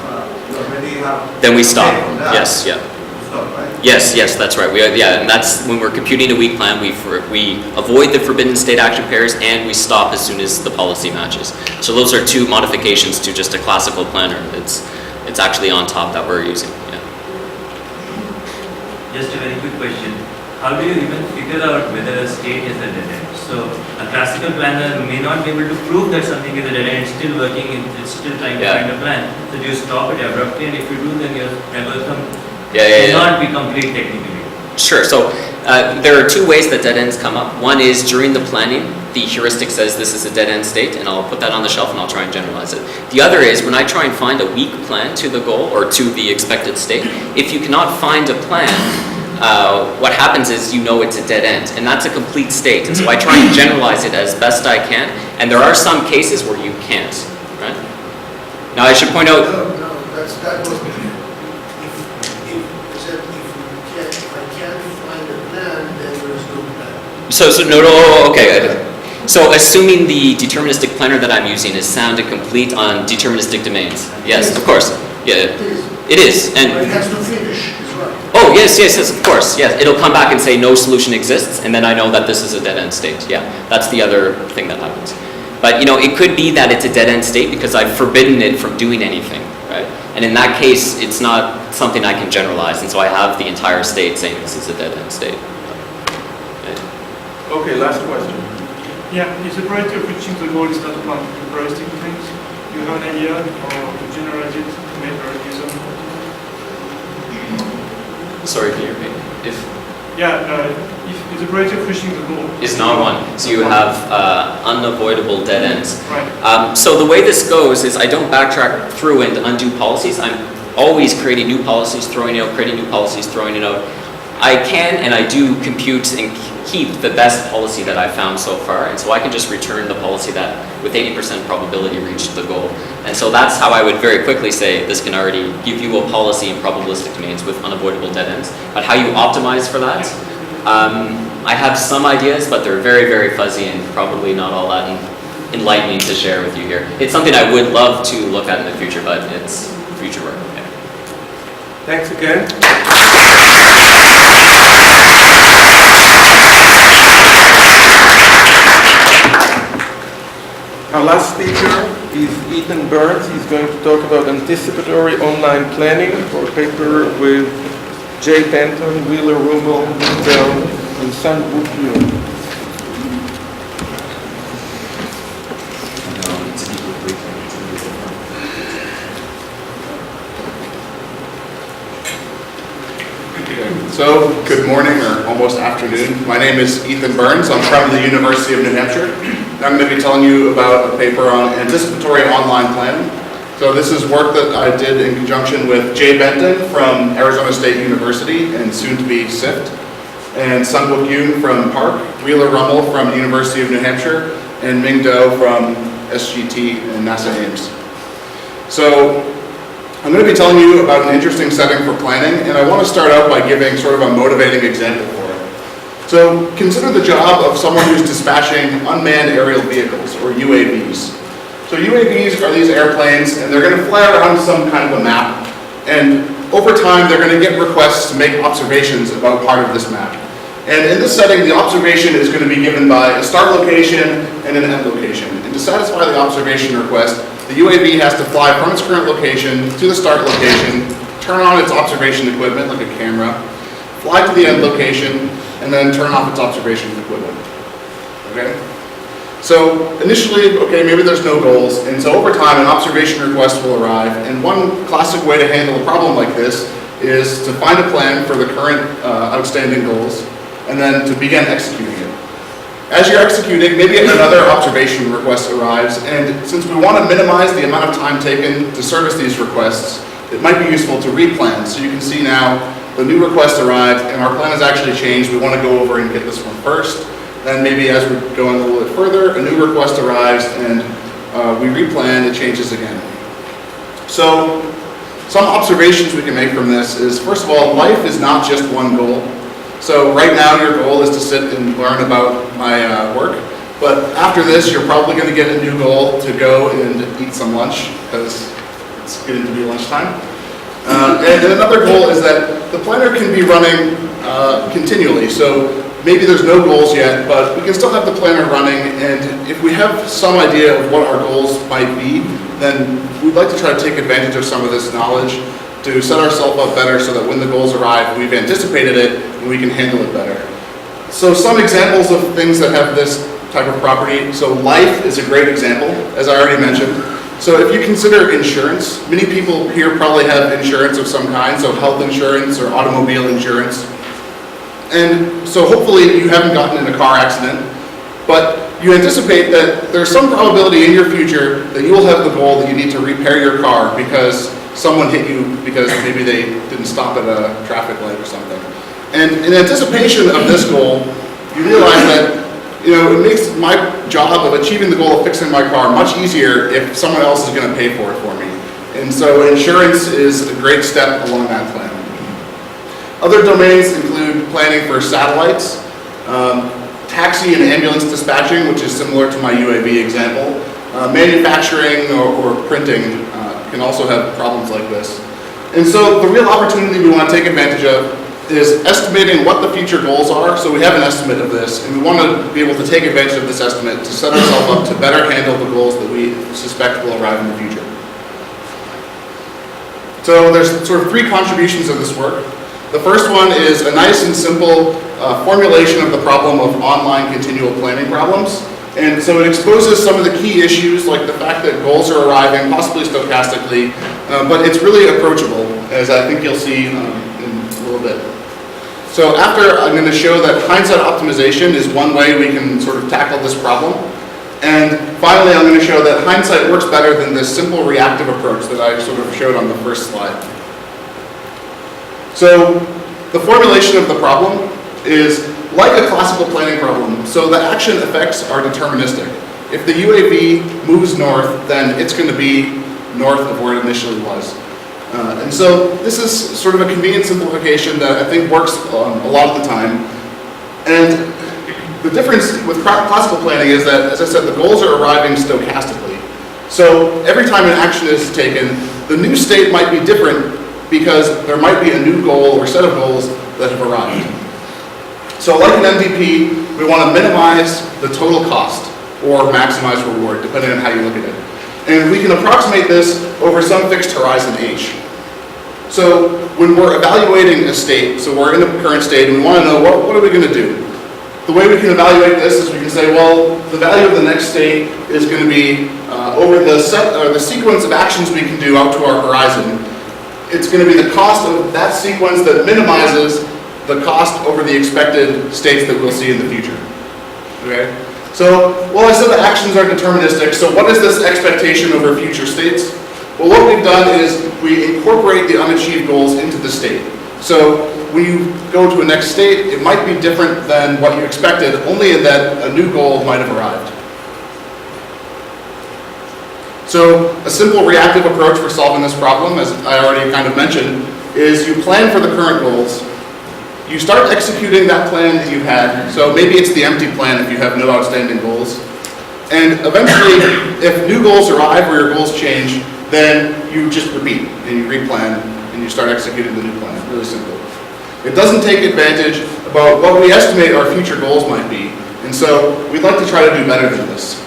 you already have. Then we stop. Okay, that, Yes, yeah. Stop, right? Yes, that's right. And that's when we're computing a weak plan, we avoid the forbidden state action pairs and we stop as soon as the policy matches. So those are two modifications to just a classical planner. It's actually on top that we're using. Yeah. Just a very quick question. How do you even figure out whether a state is a dead end? So a classical planner may not be able to prove that something is a dead end, it's still working, it's still trying to find a plan. So do you stop it abruptly, and if you do, then your algorithm will not be complete technically? Sure. So there are two ways that dead ends come up. One is during the planning, the heuristic says this is a dead end state, and I'll put that on the shelf and I'll try and generalize it. The other is when I try and find a weak plan to the goal or to the expected state, if you cannot find a plan, what happens is you know it's a dead end, and that's a complete state. And so I try and generalize it as best I can, and there are some cases where you can't. Right? Now I should point out. No, that was if I can't find a plan, then there is no plan. Okay. So assuming the deterministic planner that I'm using is sound and complete on deterministic domains. Yes, of course. Yeah, it is. But it has to finish as well. Oh, yes, of course. Yes, it'll come back and say no solution exists, and then I know that this is a dead end state. Yeah, that's the other thing that happens. But it could be that it's a dead end state because I've forbidden it from doing anything, right? And in that case, it's not something I can generalize, and so I have the entire state saying this is a dead end state. Okay, last question. Yeah, if the priority of reaching the goal is not one of the heuristic things, you have an idea or to generalize it to make a user. Sorry, can you repeat? If the priority of reaching the goal is not one, so you have unavoidable dead ends. Right. So the way this goes is I don't backtrack through and undo policies. I'm always creating new policies, throwing it out, creating new policies, throwing it out. I can and I do compute and keep the best policy that I've found so far, and so I can just return the policy that with 80% probability reached the goal. And so that's how I would very quickly say this can already give you a policy in probabilistic domains with unavoidable dead ends. But how you optimize for that, I have some ideas, but they're very, very fuzzy and probably not all that enlightening to share with you here. It's something I would love to look at in the future, but it's future work. Yeah. Thanks again. Our last speaker is Ethan Burns. He's going to talk about anticipatory online planning for a paper with Jay Benton, Wheeler, Rummel, Bell, and Sang-Wook Yoon. So, good morning or almost afternoon. My name is Ethan Burns. I'm from the University of New Hampshire. And I'm going to be telling you about a paper on anticipatory online planning. So this is work that I did in conjunction with Jay Benton from Arizona State University and soon to be SIFT, and Sang-Wook Yoon from Park, Wheeler Rummel from the University of New Hampshire, and Ming Do from SGT and NASA Ames. So I'm going to be telling you about an interesting setting for planning, and I want to start out by giving sort of a motivating example for it. So consider the job of someone who's dispatching unmanned aerial vehicles, or UAVs. So UAVs are these airplanes, and they're going to fly around some kind of a map, and over time they're going to get requests to make observations about part of this map. And in this setting, the observation is going to be given by a start location and an end location. And to satisfy the observation request, the UAV has to fly from its current location to the start location, turn on its observation equipment like a camera, fly to the end location, and then turn off its observation equipment. Okay? So initially, okay, maybe there's no goals, and so over time an observation request will arrive, and one classic way to handle a problem like this is to find a plan for the current outstanding goals, and then to begin executing it. As you're executing, maybe another observation request arrives, and since we want to minimize the amount of time taken to service these requests, it might be useful to replan. So you can see now the new request arrived, and our plan has actually changed. We want to go over and get this one first. Then maybe as we're going a little bit further, a new request arrives, and we replan, it changes again. So some observations we can make from this is, first of all, life is not just one goal. So right now your goal is to sit and learn about my work, But after this, you're probably going to get a new goal to go and eat some lunch, because it's getting to be lunchtime. And another goal is that the planner can be running continually. So maybe there's no goals yet, but we can still have the planner running, and if we have some idea of what our goals might be, then we'd like to try to take advantage of some of this knowledge to set ourselves up better so that when the goals arrive, we've anticipated it and we can handle it better. So some examples of things that have this type of property. So life is a great example, as I already mentioned. So if you consider insurance, many people here probably have insurance of some kind, so health insurance or automobile insurance. And so hopefully you haven't gotten in a car accident, but you anticipate that there's some probability in your future that you will have the goal that you need to repair your car because someone hit you because maybe they didn't stop at a traffic light or something. And in anticipation of this goal, you realize that it makes my job of achieving the goal of fixing my car much easier if someone else is going to pay for it for me. And so insurance is a great step along that plan. Other domains include planning for satellites, taxi and ambulance dispatching, which is similar to my UAV example. Manufacturing or printing can also have problems like this. And so the real opportunity we want to take advantage of is estimating what the future goals are, so we have an estimate of this, and we want to be able to take advantage of this estimate to set ourselves up to better handle the goals that we suspect will arrive in the future. So there's sort of three contributions of this work. The first one is a nice and simple formulation of the problem of online continual planning problems. And so it exposes some of the key issues, like the fact that goals are arriving, possibly stochastically, but it's really approachable, as I think you'll see in a little bit. So after, I'm going to show that hindsight optimization is one way we can sort of tackle this problem. And finally, I'm going to show that hindsight works better than this simple reactive approach that I sort of showed on the first slide. So the formulation of the problem is like a classical planning problem. So the action effects are deterministic. If the UAV moves north, then it's going to be north of where it initially was. And so this is sort of a convenient simplification that I think works a lot of the time. And the difference with classical planning is that, as I said, the goals are arriving stochastically. So every time an action is taken, the new state might be different because there might be a new goal or set of goals that have arrived. So like an MVP, we want to minimize the total cost or maximize reward, depending on how you look at it. And we can approximate this over some fixed horizon h. So when we're evaluating a state, so we're in the current state and we want to know what are we going to do? The way we can evaluate this is we can say, well, the value of the next state is going to be over the sequence of actions we can do out to our horizon. It's going to be the cost of that sequence that minimizes the cost over the expected states that we'll see in the future. Okay? So, well, I said the actions are deterministic, so what is this expectation over future states? Well, what we've done is we incorporate the unachieved goals into the state. So when you go to a next state, it might be different than what you expected, only in that a new goal might have arrived. So a simple reactive approach for solving this problem, as I already kind of mentioned, is you plan for the current goals. You start executing that plan that you've had. So maybe it's the empty plan if you have no outstanding goals. And eventually, if new goals arrive or your goals change, then you just repeat and you replan and you start executing the new plan. Really simple. It doesn't take advantage about what we estimate our future goals might be. And so we'd like to try to do better than this.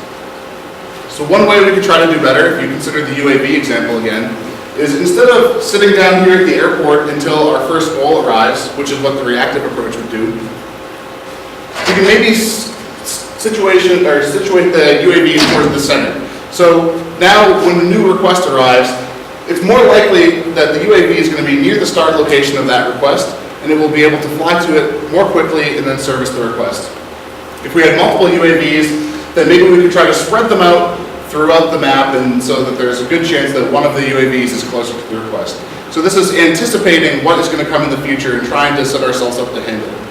So one way we could try to do better, if you consider the UAV example again, is instead of sitting down here at the airport until our first goal arrives, which is what the reactive approach would do, we can maybe situate the UAV towards the center. So now when the new request arrives, it's more likely that the UAV is going to be near the start location of that request, and it will be able to fly to it more quickly and then service the request. If we had multiple UAVs, then maybe we could try to spread them out throughout the map, and so that there's a good chance that one of the UAVs is closer to the request. So this is anticipating what is going to come in the future and trying to set ourselves up to handle it.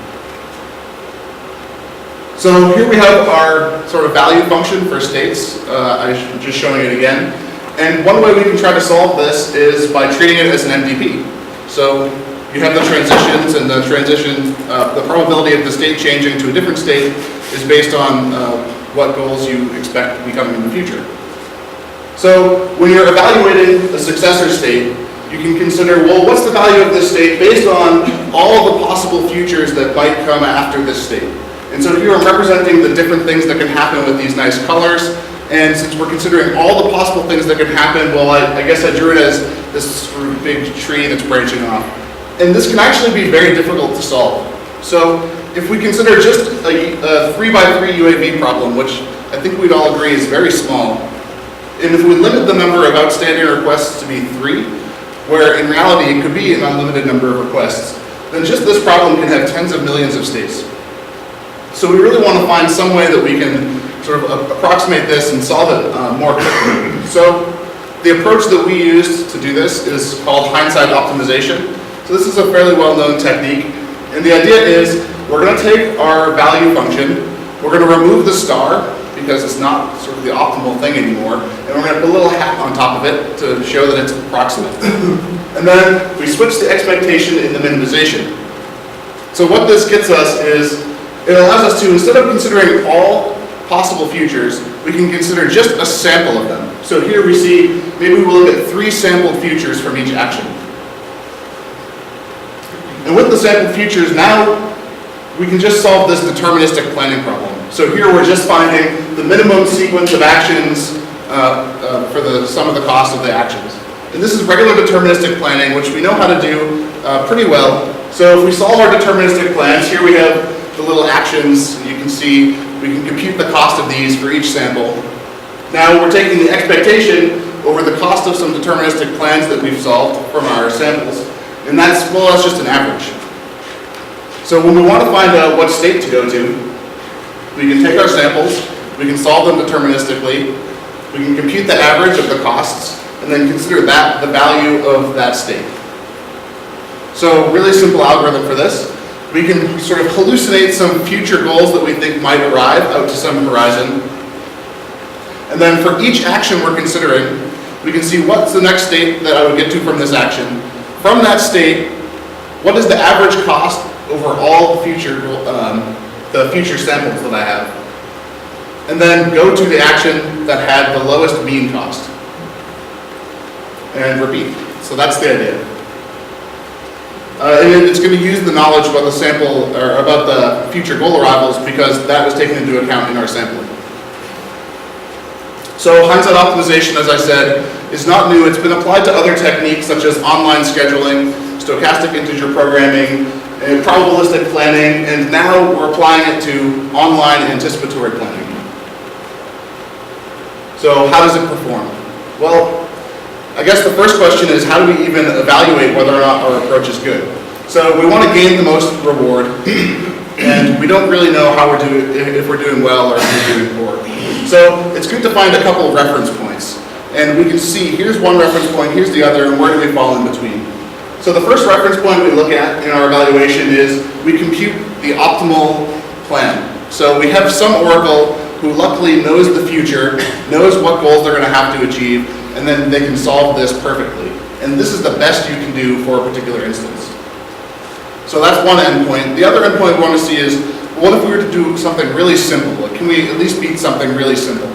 So here we have our sort of value function for states. I'm just showing it again. And one way we can try to solve this is by treating it as an MDP. So you have the transitions, and the probability of the state changing to a different state is based on what goals you expect to be coming in the future. So when you're evaluating a successor state, you can consider, well, what's the value of this state based on all the possible futures that might come after this state? And so here I'm representing the different things that can happen with these nice colors. And since we're considering all the possible things that could happen, well, I guess I drew it as this sort of big tree that's branching off. And this can actually be very difficult to solve. So if we consider just a 3x3 UAV problem, which I think we'd all agree is very small, and if we limit the number of outstanding requests to be 3, where in reality it could be an unlimited number of requests, then just this problem can have tens of millions of states. So we really want to find some way that we can sort of approximate this and solve it more quickly. So the approach that we used to do this is called hindsight optimization. So this is a fairly well-known technique. And the idea is we're going to take our value function, we're going to remove the star because it's not sort of the optimal thing anymore, and we're going to put a little hat on top of it to show that it's approximate. And then we switch the expectation in the minimization. So what this gets us is it allows us to, instead of considering all possible futures, we can consider just a sample of them. So here we see, maybe we'll look at 3 sampled futures from each action. And with the sampled futures, now we can just solve this deterministic planning problem. So here we're just finding the minimum sequence of actions for the sum of the cost of the actions. And this is regular deterministic planning, which we know how to do pretty well. So if we solve our deterministic plans, here we have the little actions. You can see we can compute the cost of these for each sample. Now we're taking the expectation over the cost of some deterministic plans that we've solved from our samples. And that's, well, that's just an average. So when we want to find out what state to go to, we can take our samples, we can solve them deterministically, we can compute the average of the costs, and then consider that the value of that state. So really simple algorithm for this. We can sort of hallucinate some future goals that we think might arrive out to some horizon. And then for each action we're considering, we can see what's the next state that I would get to from this action. From that state, what is the average cost over all the future samples that I have? And then go to the action that had the lowest mean cost. And repeat. So that's the idea. And it's going to use the knowledge about the sample, or about the future goal arrivals, because that was taken into account in our sampling. So hindsight optimization, as I said, is not new. It's been applied to other techniques such as online scheduling, stochastic integer programming, and probabilistic planning, and now we're applying it to online anticipatory planning. So how does it perform? Well, I guess the first question is, how do we even evaluate whether or not our approach is good? So we want to gain the most reward, and we don't really know how we're doing, if we're doing well or if we're doing poor. So it's good to find a couple of reference points. And we can see, here's one reference point, here's the other, and where do we fall in between? So the first reference point we look at in our evaluation is we compute the optimal plan. So we have some oracle who luckily knows the future, knows what goals they're going to have to achieve, and then they can solve this perfectly. And this is the best you can do for a particular instance. So that's one endpoint. The other endpoint we want to see is, what if we were to do something really simple? Like, can we at least beat something really simple?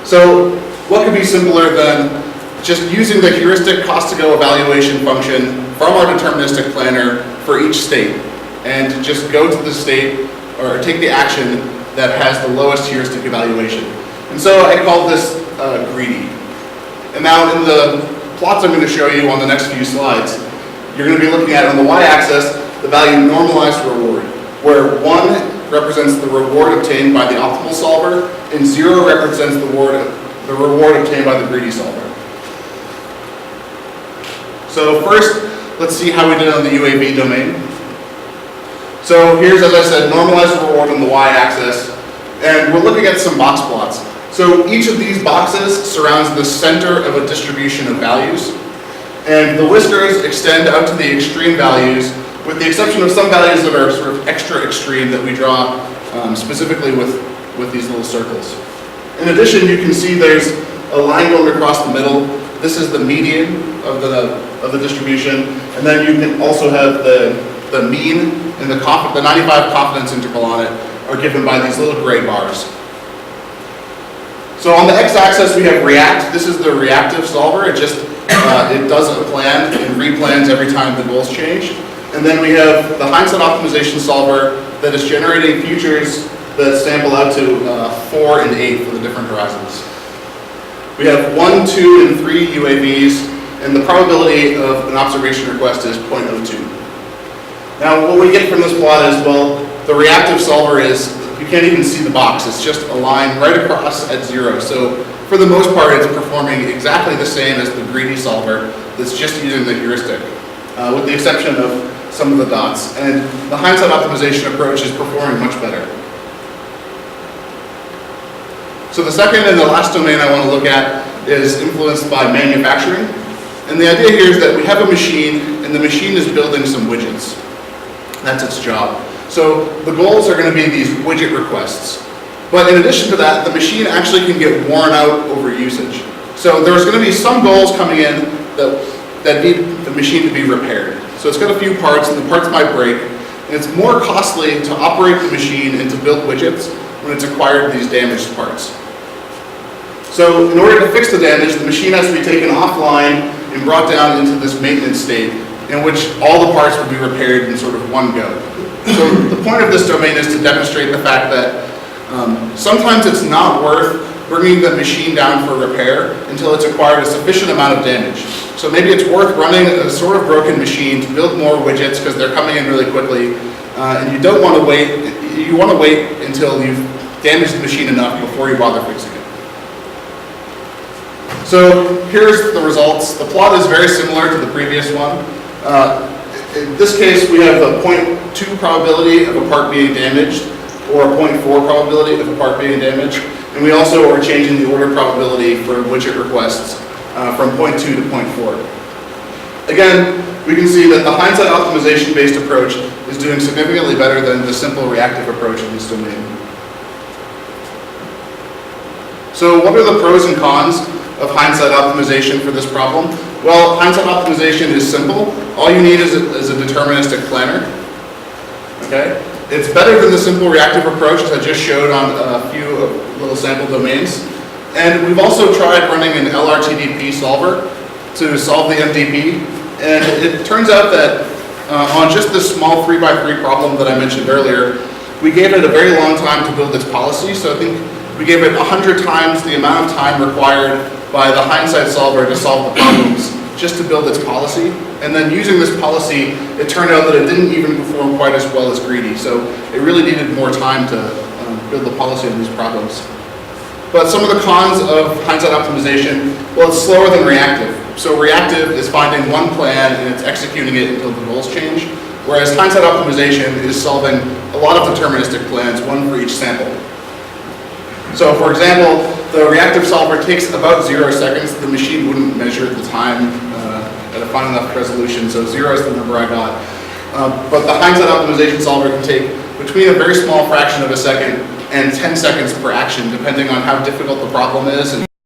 So what could be simpler than just using the heuristic cost to go evaluation function from our deterministic planner for each state, and just go to the state, or take the action that has the lowest heuristic evaluation. And so I call this greedy. And now in the plots I'm going to show you on the next few slides, you're going to be looking at, on the y-axis, the value normalized reward, where 1 represents the reward obtained by the optimal solver, and 0 represents the reward obtained by the greedy solver. So first, let's see how we did on the UAV domain. So here's, as I said, normalized reward on the y-axis, and we're looking at some box plots. So each of these boxes surrounds the center of a distribution of values, and the whiskers extend out to the extreme values, with the exception of some values that are sort of extra extreme that we draw specifically with these little circles. In addition, you can see there's a line going across the middle. This is the median of the distribution, and then you can also have the mean and the 95 confidence interval on it are given by these little gray bars. So on the x-axis we have react. This is the reactive solver. It just it does a plan and replans every time the goals change. And then we have the hindsight optimization solver that is generating futures that sample out to 4 and 8 for the different horizons. We have 1, 2, and 3 UAVs, and the probability of an observation request is 0.02. Now what we get from this plot is, well, the reactive solver is, you can't even see the box, it's just a line right across at 0. So for the most part, it's performing exactly the same as the greedy solver that's just using the heuristic, with the exception of some of the dots. And the hindsight optimization approach is performing much better. So the second and the last domain I want to look at is influenced by manufacturing. And the idea here is that we have a machine, and the machine is building some widgets. That's its job. So the goals are going to be these widget requests. But in addition to that, the machine actually can get worn out over usage. So there's going to be some goals coming in that need the machine to be repaired. So it's got a few parts, and the parts might break. And it's more costly to operate the machine and to build widgets when it's acquired these damaged parts. So in order to fix the damage, the machine has to be taken offline and brought down into this maintenance state in which all the parts will be repaired in sort of one go. So the point of this domain is to demonstrate the fact that sometimes it's not worth bringing the machine down for repair until it's acquired a sufficient amount of damage. So maybe it's worth running a sort of broken machine to build more widgets because they're coming in really quickly, and you don't want to wait. You want to wait until you've damaged the machine enough before you bother fixing it. So here's the results. The plot is very similar to the previous one. In this case, we have a 0.2 probability of a part being damaged, or a 0.4 probability of a part being damaged. And we also are changing the order probability for widget requests from 0.2 to 0.4. Again, we can see that the hindsight optimization based approach is doing significantly better than the simple reactive approach in this domain. So what are the pros and cons of hindsight optimization for this problem? Well, hindsight optimization is simple. All you need is a deterministic planner. Okay? It's better than the simple reactive approach, as I just showed on a few little sample domains. And we've also tried running an LRTDP solver to solve the MDP. And it turns out that on just this small 3x3 problem that I mentioned earlier, we gave it a very long time to build its policy. So I think we gave it 100 times the amount of time required by the hindsight solver to solve the problems just to build its policy. And then using this policy, it turned out that it didn't even perform quite as well as greedy. So it really needed more time to build the policy on these problems. But some of the cons of hindsight optimization, well, it's slower than reactive. So reactive is finding one plan and it's executing it until the goals change, whereas hindsight optimization is solving a lot of deterministic plans, one for each sample. So for example, the reactive solver takes about 0 seconds. The machine wouldn't measure the time at a fine enough resolution, so 0 is the number I got. But the hindsight optimization solver can take between a very small fraction of a second and 10 seconds per action, depending on how difficult the problem is. And